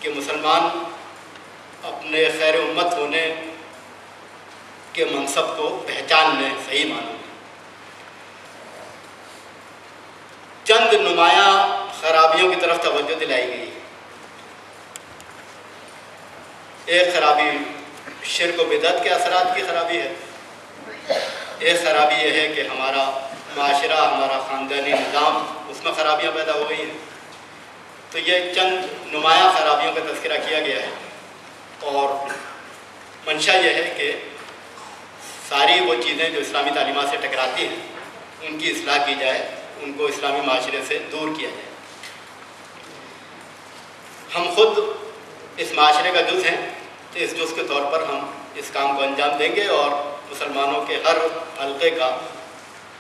کہ مسلمان اپنے خیر امت ہونے کے منصب کو پہچان لیں صحیح معنوں میں۔ چند نمایاں خرابیوں کی طرف توجہ دلائی گئی۔ ایک خرابی شرک و بدعت کے اثرات کی خرابی ہے، ایک خرابی یہ ہے کہ ہمارا معاشرہ، ہمارا خاندانی نظام، اس میں خرابیاں پیدا ہو گئی ہیں۔ تو یہ چند نمایاں خرابیوں کا تذکرہ کیا گیا ہے، اور منشا یہ ہے کہ ساری وہ چیزیں جو اسلامی تعلیمات سے ٹکراتی ہیں ان کی اصلاح کی جائے، ان کو اسلامی معاشرے سے دور کیا جائے۔ ہم خود اس معاشرے کا جز ہیں، تو اس جز کے طور پر ہم اس کام کو انجام دیں گے اور مسلمانوں کے ہر حلقے کا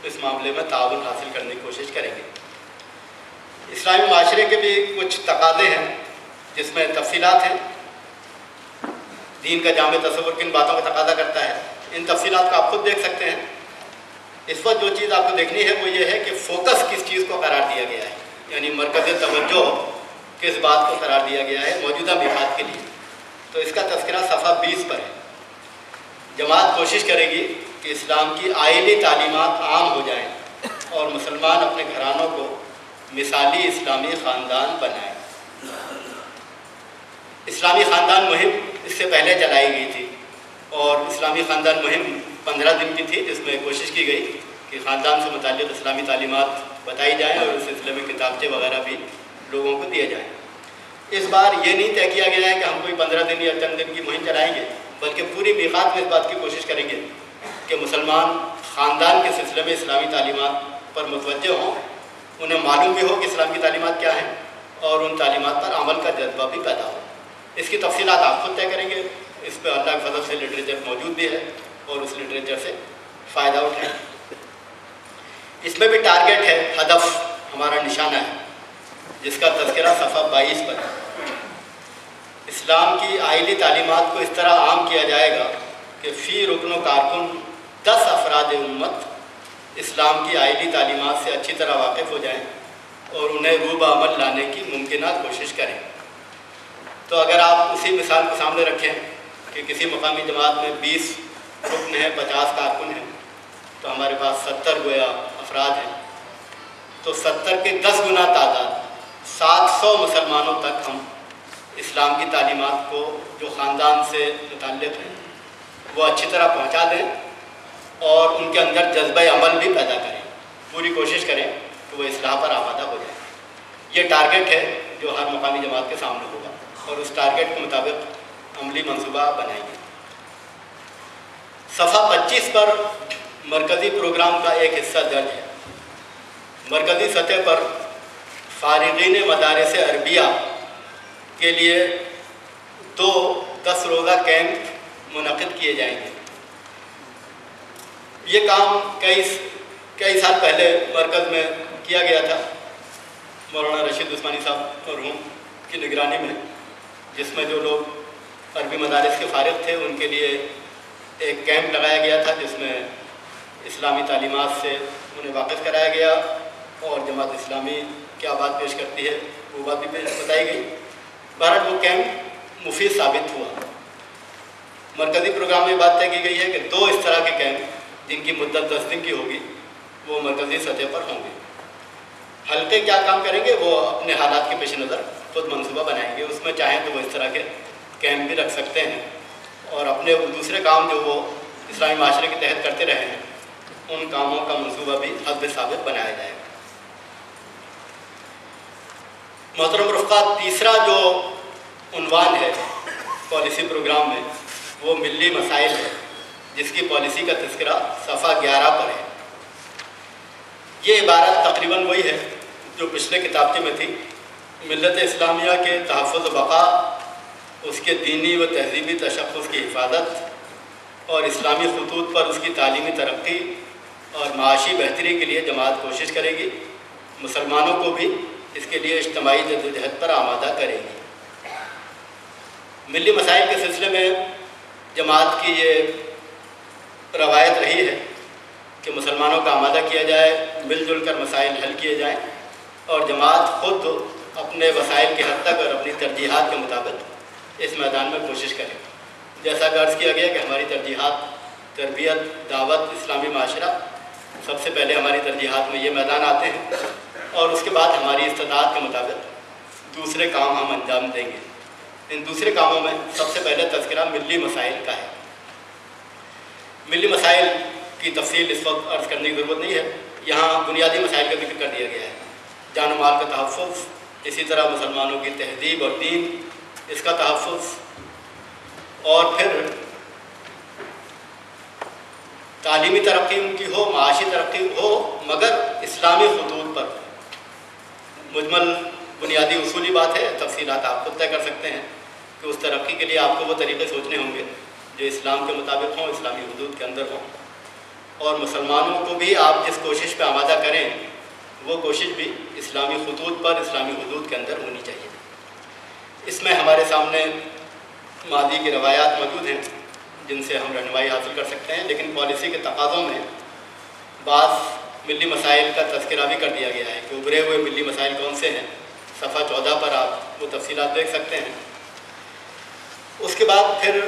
اس معاملے میں تعاون حاصل کرنے کی کوشش کریں گے۔ اسلامی معاشرے کے بھی کچھ تقاضے ہیں جس میں تفصیلات ہیں۔ دین کا جامع تصور کن باتوں کا تقاضا کرتا ہے، ان تفصیلات کو آپ خود دیکھ سکتے ہیں۔ اس وقت جو چیز آپ کو دیکھنی ہے وہ یہ ہے کہ فوکس کس چیز کو قرار دیا گیا ہے، یعنی مرکز توجہ کس بات کو قرار دیا گیا ہے موجودہ میقات کے لیے۔ تو اس کا تذکرہ صفحہ 20 پر ہے۔ جماعت کوشش کرے گی کہ اسلام کی آئینی تعلیمات عام ہو جائیں اور مسلمان اپنے گھرانوں کو مثالی اسلامی خاندان بنائیں۔ اسلامی خاندان مہم اس سے پہلے چلائی گئی تھی، اور اسلامی خاندان مہم 15 دن کی تھی، جس میں کوشش کی گئی کہ خاندان سے متعلق اسلامی تعلیمات بتائی جائیں اور اس سلسلے میں کتابچے وغیرہ بھی لوگوں کو دیے جائیں۔ اس بار یہ نہیں طے کیا گیا ہے کہ ہم کوئی 15 دن یا چند دن کی مہم چلائیں گے، بلکہ پوری میقات میں اس بات کی کوشش کریں گے کہ مسلمان خاندان کے سلسلے میں اسلامی تعلیمات پر متوجہ ہوں، انہیں معلوم بھی ہو کہ اسلام کی تعلیمات کیا ہیں، اور ان تعلیمات پر عمل کا جذبہ بھی پیدا ہو۔ اس کی تفصیلات آپ خود طے کریں گے۔ اس پہ اللہ کے فضل سے لٹریچر موجود بھی ہے، اور اس لٹریچر سے فائدہ اٹھائیں۔ اس میں بھی ٹارگیٹ ہے، ہدف ہمارا نشانہ ہے، جس کا تذکرہ صفحہ 22 پر ہے۔ اسلام کی آئینی تعلیمات کو اس طرح عام کیا جائے گا کہ فی رکن و کارکن 10 افراد امت اسلام کی آئلی تعلیمات سے اچھی طرح واقف ہو جائیں اور انہیں روح عمل لانے کی ممکنہ کوشش کریں۔ تو اگر آپ اسی مثال کو سامنے رکھیں کہ کسی مقامی جماعت میں 20 رکن ہیں، 50 کارکن ہیں، تو ہمارے پاس 70 گویا افراد ہیں، تو 70 کے 10 گنا تعداد 700 مسلمانوں تک ہم اسلام کی تعلیمات کو جو خاندان سے متعلق ہیں وہ اچھی طرح پہنچا دیں اور ان کے اندر جذبہ عمل بھی پیدا کریں، پوری کوشش کریں کہ وہ اصلاح پر آمادہ ہو جائیں۔ یہ ٹارگٹ ہے جو ہر مقامی جماعت کے سامنے ہوگا اور اس ٹارگٹ کے مطابق عملی منصوبہ بنائیں گے۔ صفحہ 25 پر مرکزی پروگرام کا ایک حصہ درج ہے۔ مرکزی سطح پر فارغین مدارس عربیہ کے لیے 2 10 روزہ کیمپ منعقد کیے جائیں گے۔ یہ کام کئی سال پہلے مرکز میں کیا گیا تھا مولانا رشید عثمانی صاحب مرحوم کی نگرانی میں، جس میں جو لوگ عربی مدارس کے فارغ تھے ان کے لیے ایک کیمپ لگایا گیا تھا، جس میں اسلامی تعلیمات سے انہیں واقف کرایا گیا اور جماعت اسلامی کیا بات پیش کرتی ہے وہ بات بھی بتائی گئی۔ بہرحال وہ کیمپ مفید ثابت ہوا۔ مرکزی پروگرام میں بات طے کی گئی ہے کہ 2 اس طرح کے کیمپ جن کی مدت 10 دن کی ہوگی وہ مرکزی سطح پر ہوں گے۔ حلقے کیا کام کریں گے وہ اپنے حالات کے پیش نظر خود منصوبہ بنائیں گے، اس میں چاہیں تو وہ اس طرح کے کیمپ بھی رکھ سکتے ہیں اور اپنے دوسرے کام جو وہ اسلامی معاشرے کے تحت کرتے رہے ہیں ان کاموں کا منصوبہ بھی حد ثابت بنایا جائے گا۔ محترم رفقا، تیسرا جو عنوان ہے پالیسی پروگرام میں وہ ملی مسائل ہے، جس کی پالیسی کا تذکرہ صفحہ 11 پر ہے۔ یہ عبارت تقریباً وہی ہے جو پچھلے کتابچے میں تھی۔ ملت اسلامیہ کے تحفظ و بقا، اس کے دینی و تہذیبی تشخص کی حفاظت اور اسلامی خطوط پر اس کی تعلیمی ترقی اور معاشی بہتری کے لیے جماعت کوشش کرے گی، مسلمانوں کو بھی اس کے لیے اجتماعی جدوجہد پر آمادہ کرے گی۔ ملی مسائل کے سلسلے میں جماعت کی یہ روایت رہی ہے کہ مسلمانوں کا آمادہ کیا جائے، مل جل کر مسائل حل کیے جائیں اور جماعت خود اپنے وسائل کی حد تک اور اپنی ترجیحات کے مطابق اس میدان میں کوشش کرے۔ جیسا کہ عرض کیا گیا کہ ہماری ترجیحات تربیت، دعوت، اسلامی معاشرہ، سب سے پہلے ہماری ترجیحات میں یہ میدان آتے ہیں اور اس کے بعد ہماری استطاعت کے مطابق دوسرے کام ہم انجام دیں گے۔ ان دوسرے کاموں میں سب سے پہلے تذکرہ ملی مسائل کا ہے۔ ملی مسائل کی تفصیل اس وقت عرض کرنے کی ضرورت نہیں ہے، یہاں بنیادی مسائل کا ذکر کر دیا گیا ہے۔ جان و مال کا تحفظ، اسی طرح مسلمانوں کی تہذیب اور دین، اس کا تحفظ، اور پھر تعلیمی ترقی ان کی ہو، معاشی ترقی ہو، مگر اسلامی خطوط پر۔ مجمل بنیادی اصولی بات ہے، تفصیلات آپ خود طے کر سکتے ہیں کہ اس ترقی کے لیے آپ کو وہ طریقے سوچنے ہوں گے جو اسلام کے مطابق ہوں، اسلامی حدود کے اندر ہوں، اور مسلمانوں کو بھی آپ جس کوشش پہ آمادہ کریں وہ کوشش بھی اسلامی خطوط پر، اسلامی حدود کے اندر ہونی چاہیے۔ اس میں ہمارے سامنے ماضی کی روایات موجود ہیں جن سے ہم رہنمائی حاصل کر سکتے ہیں، لیکن پالیسی کے تقاضوں میں بعض ملی مسائل کا تذکرہ بھی کر دیا گیا ہے کہ ابھرے ہوئے ملی مسائل کون سے ہیں۔ صفحہ 14 پر آپ وہ تفصیلات دیکھ سکتے ہیں۔ اس کے بعد پھر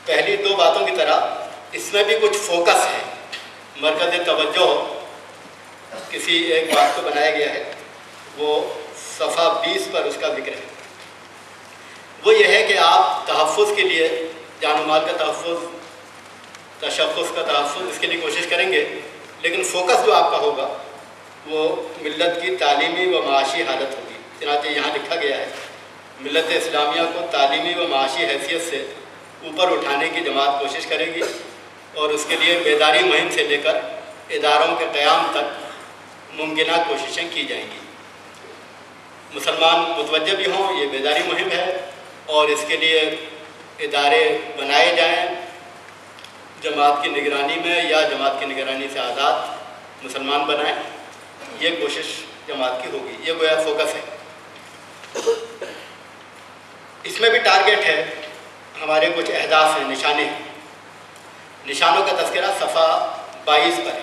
پہلی 2 باتوں کی طرح اس میں بھی کچھ فوکس ہے، مرکز توجہ کسی ایک بات کو بنایا گیا ہے، وہ صفحہ 20 پر اس کا ذکر ہے۔ وہ یہ ہے کہ آپ تحفظ کے لیے، جان و مال کا تحفظ، تشخص کا تحفظ، اس کے لیے کوشش کریں گے، لیکن فوکس جو آپ کا ہوگا وہ ملت کی تعلیمی و معاشی حالت ہوگی۔ چنانچہ یہاں لکھا گیا ہے، ملت اسلامیہ کو تعلیمی و معاشی حیثیت سے اوپر اٹھانے کی جماعت کوشش کرے گی اور اس کے لیے بیداری مہم سے لے کر اداروں کے قیام تک ممکنہ کوششیں کی جائیں گی۔ مسلمان متوجہ بھی ہوں، یہ بیداری مہم ہے اور اس کے لیے ادارے بنائے جائیں جماعت کی نگرانی میں یا جماعت کی نگرانی سے آزاد مسلمان بنائیں، یہ کوشش جماعت کی ہوگی۔ یہ گویا فوکس ہے۔ اس میں بھی ٹارگٹ ہے، ہمارے کچھ اہداف ہیں، نشانے ہیں۔ نشانوں کا تذکرہ صفحہ 22 پر ہے۔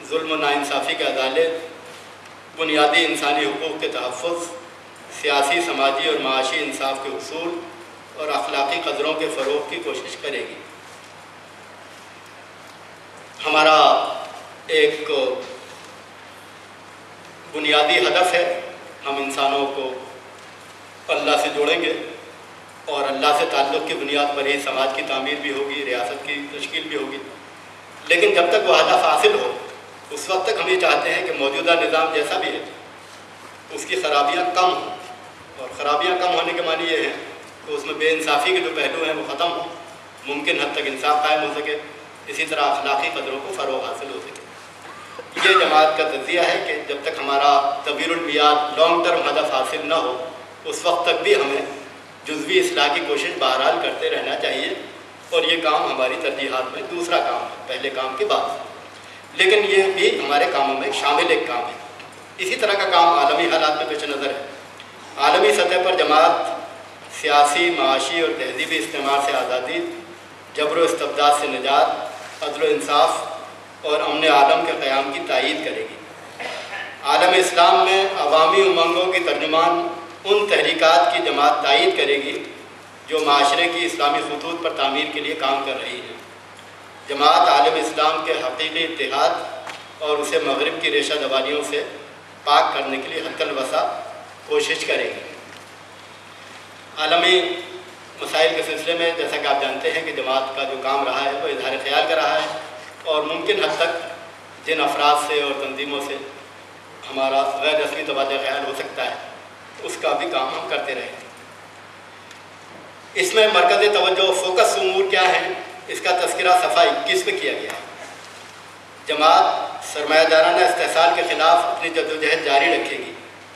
ظلم و ناانصافی کے ازالے، بنیادی انسانی حقوق کے تحفظ، سیاسی، سماجی اور معاشی انصاف کے حصول اور اخلاقی قدروں کے فروغ کی کوشش کرے گی۔ ہمارا ایک بنیادی ہدف ہے، ہم انسانوں کو اللہ سے جوڑیں گے اور اللہ سے تعلق کی بنیاد پر ہی سماج کی تعمیر بھی ہوگی، ریاست کی تشکیل بھی ہوگی۔ لیکن جب تک وہ ہدف حاصل ہو، اس وقت تک ہم یہ چاہتے ہیں کہ موجودہ نظام جیسا بھی ہے اس کی خرابیاں کم ہوں، اور خرابیاں کم ہونے کے معنی یہ ہے کہ اس میں بے انصافی کے جو پہلو ہیں وہ ختم ہوں، ممکن حد تک انصاف قائم ہو سکے، اسی طرح اخلاقی قدروں کو فروغ حاصل ہو سکے۔ یہ جماعت کا تجزیہ ہے کہ جب تک ہمارا طویل المیعاد لانگ ٹرم ہدف حاصل نہ ہو، اس وقت تک بھی ہمیں جزوی اصلاح کی کوشش بہرحال کرتے رہنا چاہیے، اور یہ کام ہماری ترجیحات میں دوسرا کام ہے پہلے کام کے بعد، لیکن یہ بھی ہمارے کاموں میں شامل ایک کام ہے۔ اسی طرح کا کام عالمی حالات میں پیش نظر ہے۔ عالمی سطح پر جماعت سیاسی، معاشی اور تہذیبی استعمار سے آزادی، جبر و استبداد سے نجات، عدل و انصاف اور امن عالم کے قیام کی تائید کرے گی۔ عالم اسلام میں عوامی امنگوں کی ترجمان ان تحریکات کی جماعت تائید کرے گی جو معاشرے کی اسلامی خطوط پر تعمیر کے لیے کام کر رہی ہے۔ جماعت عالم اسلام کے حقیقی اتحاد اور اسے مغرب کی ریشہ دواریوں سے پاک کرنے کے لیے حتی الوسع کوشش کرے گی۔ عالمی مسائل کے سلسلے میں جیسا کہ آپ جانتے ہیں کہ جماعت کا جو کام رہا ہے وہ اظہار خیال کا رہا ہے، اور ممکن حد تک جن افراد سے اور تنظیموں سے ہمارا غیر رسمی تبادلہ خیال ہو سکتا ہے اس کا بھی کام ہم کرتے رہے۔ اس میں مرکز توجہ فوکس امور کیا ہیں، اس کا تذکرہ صفحہ 21 میں کیا گیا ہے۔ جماعت سرمایہ دارانہ استحصال کے خلاف اپنی جدوجہد جاری رکھے گی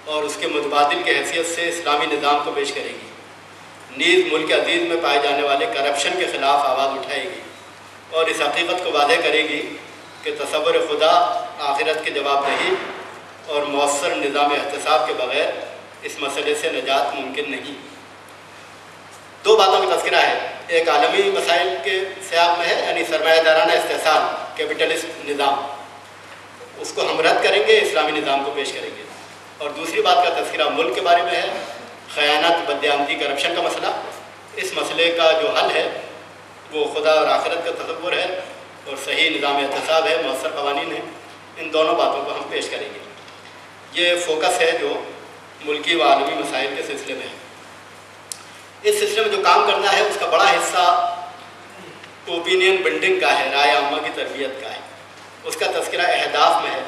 اور اس کے متبادل کی حیثیت سے اسلامی نظام کو پیش کرے گی، نیز ملک عزیز میں پائے جانے والے کرپشن کے خلاف آواز اٹھائے گی اور اس حقیقت کو واضح کرے گی کہ تصور خدا، آخرت کے جواب دہی اور مؤثر نظام احتساب کے بغیر اس مسئلے سے نجات ممکن نہیں۔ دو باتوں کا تذکرہ ہے، ایک عالمی مسائل کے سیاق میں ہے، یعنی سرمایہ دارانہ استحصال، کیپٹلسٹ نظام، اس کو ہم رد کریں گے، اسلامی نظام کو پیش کریں گے، اور دوسری بات کا تذکرہ ملک کے بارے میں ہے، خیانت، بددیانتی، کرپشن کا مسئلہ۔ اس مسئلے کا جو حل ہے وہ خدا اور آخرت کا تصور ہے اور صحیح نظام احتساب ہے، مؤثر قوانین ہیں، ان دونوں باتوں کو ہم پیش کریں گے۔ یہ فوکس ہے جو ملکی و عالمی مسائل کے سلسلے میں ہے۔ اس سلسلے میں جو کام کرنا ہے اس کا بڑا حصہ اوپینین بلڈنگ کا ہے، رائے عامہ کی تربیت کا ہے۔ اس کا تذکرہ اہداف میں ہے،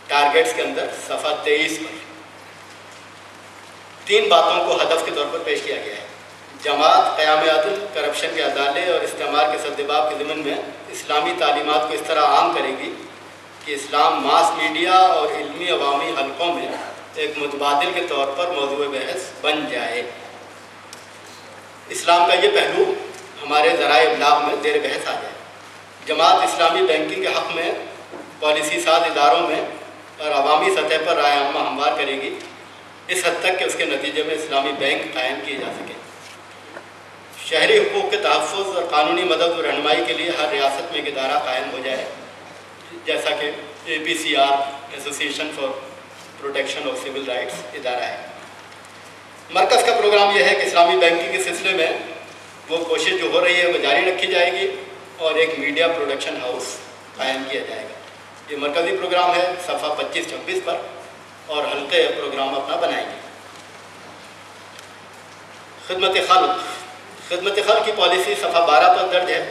ٹارگیٹس کے اندر صفحہ 23 پر۔ 3 باتوں کو ہدف کے طور پر پیش کیا گیا ہے۔ جماعت قیام عدل، کرپشن کے ازالے اور استعمار کے سدباب کے ضمن میں اسلامی تعلیمات کو اس طرح عام کرے گی کہ اسلام ماس میڈیا اور علمی عوامی حلقوں میں ایک متبادل کے طور پر موضوع بحث بن جائے۔ اسلام کا یہ پہلو ہمارے ذرائع ابلاغ میں زیر بحث آ جائے۔ جماعت اسلامی بینکنگ کے حق میں پالیسی ساز اداروں میں اور عوامی سطح پر رائے عامہ ہموار کرے گی، اس حد تک کہ اس کے نتیجے میں اسلامی بینک قائم کیے جا سکیں۔ شہری حقوق کے تحفظ اور قانونی مدد و رہنمائی کے لیے ہر ریاست میں ایک ادارہ قائم ہو جائے، جیسا کہ APCR ایسوسی ایشن for protection of civil rights ادارہ ہے۔ مرکز کا پروگرام یہ ہے کہ اسلامی بینکنگ کے سلسلے میں وہ کوشش جو ہو رہی ہے وہ جاری رکھی جائے گی اور ایک میڈیا پروڈکشن ہاؤس قائم کیا جائے گا۔ یہ مرکزی پروگرام ہے صفحہ 25-26 پر، اور حلقے پروگرام اپنا بنائیں گے۔ خدمت خلق کی پالیسی صفحہ 12 پر درج ہے۔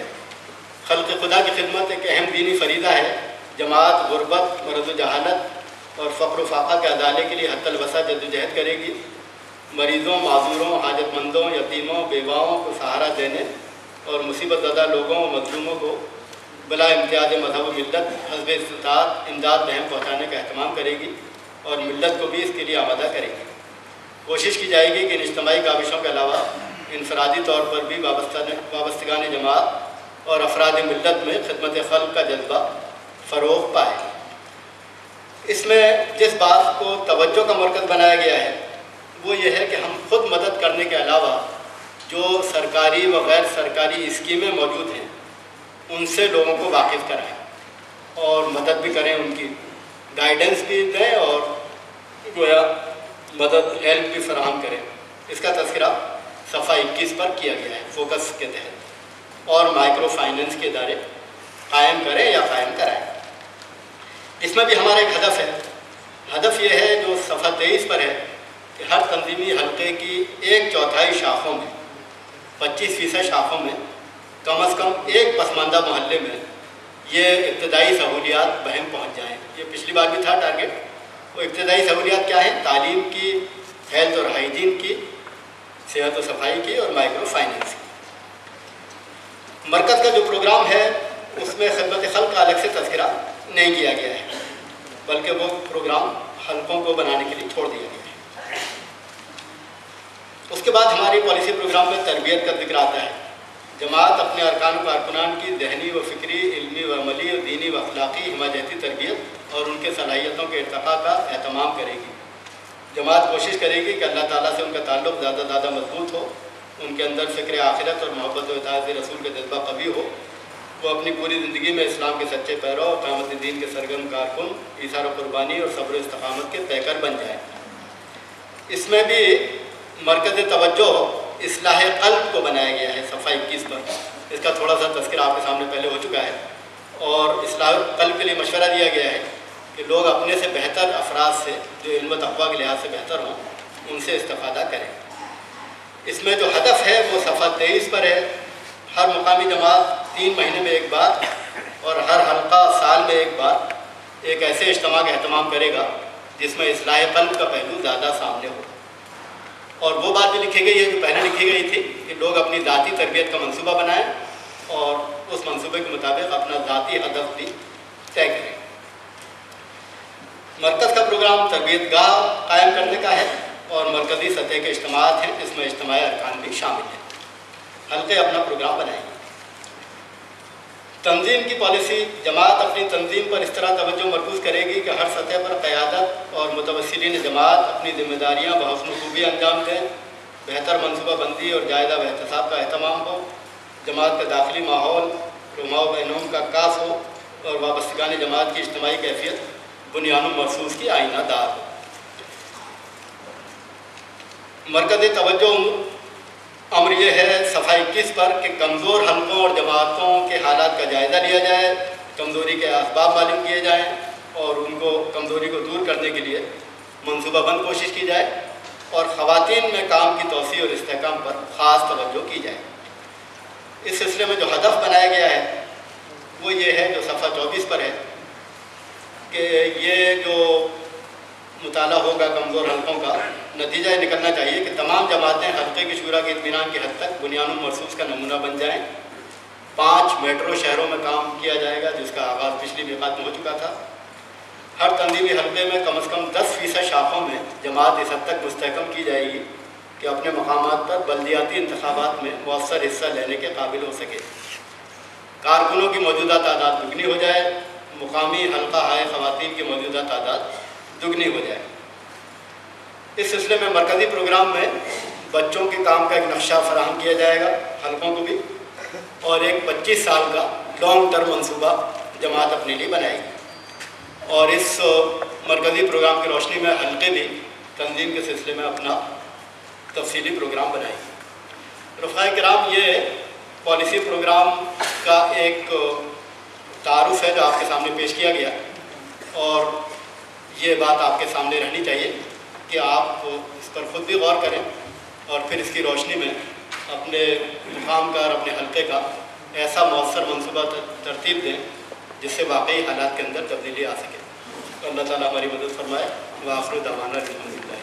خلق خدا کی خدمت ایک اہم دینی فریضہ ہے۔ جماعت غربت، مرض و جہالت اور فقر و فاقہ کے ازالے کے لیے حتی الوسع جدوجہد کرے گی۔ مریضوں، معذوروں، حاجت مندوں، یتیموں، بیواؤں کو سہارا دینے اور مصیبت زدہ لوگوں و مظلوموں کو بلا امتیاز مذہب و ملت حسب استطاعت امداد بہم پہنچانے کا اہتمام کرے گی اور ملت کو بھی اس کے لیے آمادہ کرے گی۔ کوشش کی جائے گی کہ ان اجتماعی کاوشوں کے علاوہ انفرادی طور پر بھی وابستگان جماعت اور افراد ملت میں خدمت خلق کا جذبہ فروغ پائے۔ اس میں جس بات کو توجہ کا مرکز بنایا گیا ہے وہ یہ ہے کہ ہم خود مدد کرنے کے علاوہ جو سرکاری و غیر سرکاری اسکیمیں موجود ہیں ان سے لوگوں کو واقف کرائیں۔ اور مدد بھی کریں، ان کی گائیڈنس بھی دیں اور گویا مدد ہیلپ بھی فراہم کریں۔ اس کا تذکرہ صفحہ 21 پر کیا گیا ہے فوکس کے تحت۔ اور مائکرو فائننس کے ادارے قائم کریں یا قائم کرائیں۔ اس میں بھی ہمارا ایک ہدف ہے۔ ہدف یہ ہے جو صفحہ 23 پر ہے کہ ہر تنظیمی حلقے کی 1/4 شاخوں میں 25% شاخوں میں کم از کم ایک پسماندہ محلے میں یہ ابتدائی سہولیات بہم پہنچ جائیں۔ یہ پچھلی بار بھی تھا ٹارگیٹ۔ وہ ابتدائی سہولیات کیا ہیں؟ تعلیم کی، ہیلتھ اور ہائیجین کی، صحت و صفائی کی اور مائکرو فائننس کی۔ مرکز کا جو پروگرام ہے اس میں خدمت خلق کا الگ سے تذکرہ نہیں کیا گیا ہے، بلکہ وہ پروگرام حلقوں کو بنانے کے لیے چھوڑ دیا گیا ہے۔ اس کے بعد ہماری پالیسی پروگرام میں تربیت کا ذکر آتا ہے۔ جماعت اپنے ارکان و کارکنان کی ذہنی و فکری، علمی و عملی اور دینی و اخلاقی حمایتی تربیت اور ان کے صلاحیتوں کے ارتقاء کا اہتمام کرے گی۔ جماعت کوشش کرے گی کہ اللہ تعالیٰ سے ان کا تعلق زیادہ مضبوط ہو، ان کے اندر فکر آخرت اور محبت و اطاعت رسول کا جذبہ قوی ہو، وہ اپنی پوری زندگی میں اسلام کے سچے پیرو اور قیامت دین کے سرگرم کارکن، ایثار و قربانی اور صبر و استقامت کے پیکر بن جائیں۔ اس میں بھی مرکز توجہ اصلاح قلب کو بنایا گیا ہے صفحہ 21 پر۔ اس کا تھوڑا سا تذکرہ آپ کے سامنے پہلے ہو چکا ہے، اور اصلاح قلب کے لیے مشورہ دیا گیا ہے کہ لوگ اپنے سے بہتر افراد سے جو علم و تقویٰ کے لحاظ سے بہتر ہوں ان سے استفادہ کریں۔ اس میں جو ہدف ہے وہ صفحہ 23 پر ہے۔ ہر مقامی جماعت 3 مہینے میں ایک بار اور ہر حلقہ سال میں ایک بار ایک ایسے اجتماع کا اہتمام کرے گا جس میں اصلاح قلب کا پہلو زیادہ سامنے ہو۔ اور وہ بات بھی لکھی گئی ہے جو پہلے لکھی گئی تھی کہ لوگ اپنی ذاتی تربیت کا منصوبہ بنائیں اور اس منصوبے کے مطابق اپنا ذاتی ہدف بھی طے کریں۔ مرکز کا پروگرام تربیت گاہ قائم کرنے کا ہے اور مرکزی سطح کے اجتماعات ہیں جس میں اجتماعی ارکان بھی شامل ہیں۔ حلقے اپنا پروگرام بنائیں گے۔ تنظیم کی پالیسی، جماعت اپنی تنظیم پر اس طرح توجہ مرکوز کرے گی کہ ہر سطح پر قیادت اور متوسلین جماعت اپنی ذمہ داریاں بحسن خوبی انجام دیں، بہتر منصوبہ بندی اور جائزہ و احتساب کا اہتمام ہو، جماعت کا داخلی ماحول رما و بینہم کا عکاس ہو اور وابستگان جماعت کی اجتماعی کیفیت بنیان مرصوص کی آئینہ دار ہو۔ مرکز توجہ امر یہ ہے صفحہ 21 پر کہ کمزور حلقوں اور جماعتوں کے حالات کا جائزہ لیا جائے، کمزوری کے اسباب معلوم کیے جائیں اور ان کو کمزوری کو دور کرنے کے لیے منصوبہ بند کوشش کی جائے، اور خواتین میں کام کی توسیع اور استحکام پر خاص توجہ کی جائے۔ اس سلسلے میں جو ہدف بنایا گیا ہے وہ یہ ہے جو صفحہ 24 پر ہے کہ یہ جو مطالعہ ہوگا کمزور حلقوں کا، نتیجہ یہ نکلنا چاہیے کہ تمام جماعتیں حلقے کی شورا کے اطمینان کی حد تک بنیان مرصوص کا نمونہ بن جائیں۔ 5 میٹرو شہروں میں کام کیا جائے گا جس کا آغاز پچھلی میقات میں ہو چکا تھا۔ ہر تنظیمی حلقے میں کم از کم 10% شاخوں میں جماعت اس حد تک مستحکم کی جائے گی کہ اپنے مقامات پر بلدیاتی انتخابات میں مؤثر حصہ لینے کے قابل ہو سکے۔ کارکنوں کی موجودہ تعداد دگنی ہو جائے، مقامی حلقہ ہائے خواتین کی موجودہ تعداد دگنی ہو جائے۔ اس سلسلے میں مرکزی پروگرام میں بچوں کے کام کا ایک نقشہ فراہم کیا جائے گا حلقوں کو بھی، اور ایک 25 سال کا لانگ ٹرم منصوبہ جماعت اپنے لیے بنائے گی، اور اس مرکزی پروگرام کی روشنی میں حلقے بھی تنظیم کے سلسلے میں اپنا تفصیلی پروگرام بنائے گی۔ رفقائے کرام، یہ پالیسی پروگرام کا ایک تعارف ہے جو آپ کے سامنے پیش کیا گیا، اور یہ بات آپ کے سامنے رہنی چاہیے کہ آپ اس پر خود بھی غور کریں اور پھر اس کی روشنی میں اپنے مقام کا اور اپنے حلقے کا ایسا مؤثر منصوبہ ترتیب دیں جس سے واقعی حالات کے اندر تبدیلی آ سکے۔ اللہ تعالیٰ ہماری مدد فرمائے۔ وآخر دعوانا الحمدللہ۔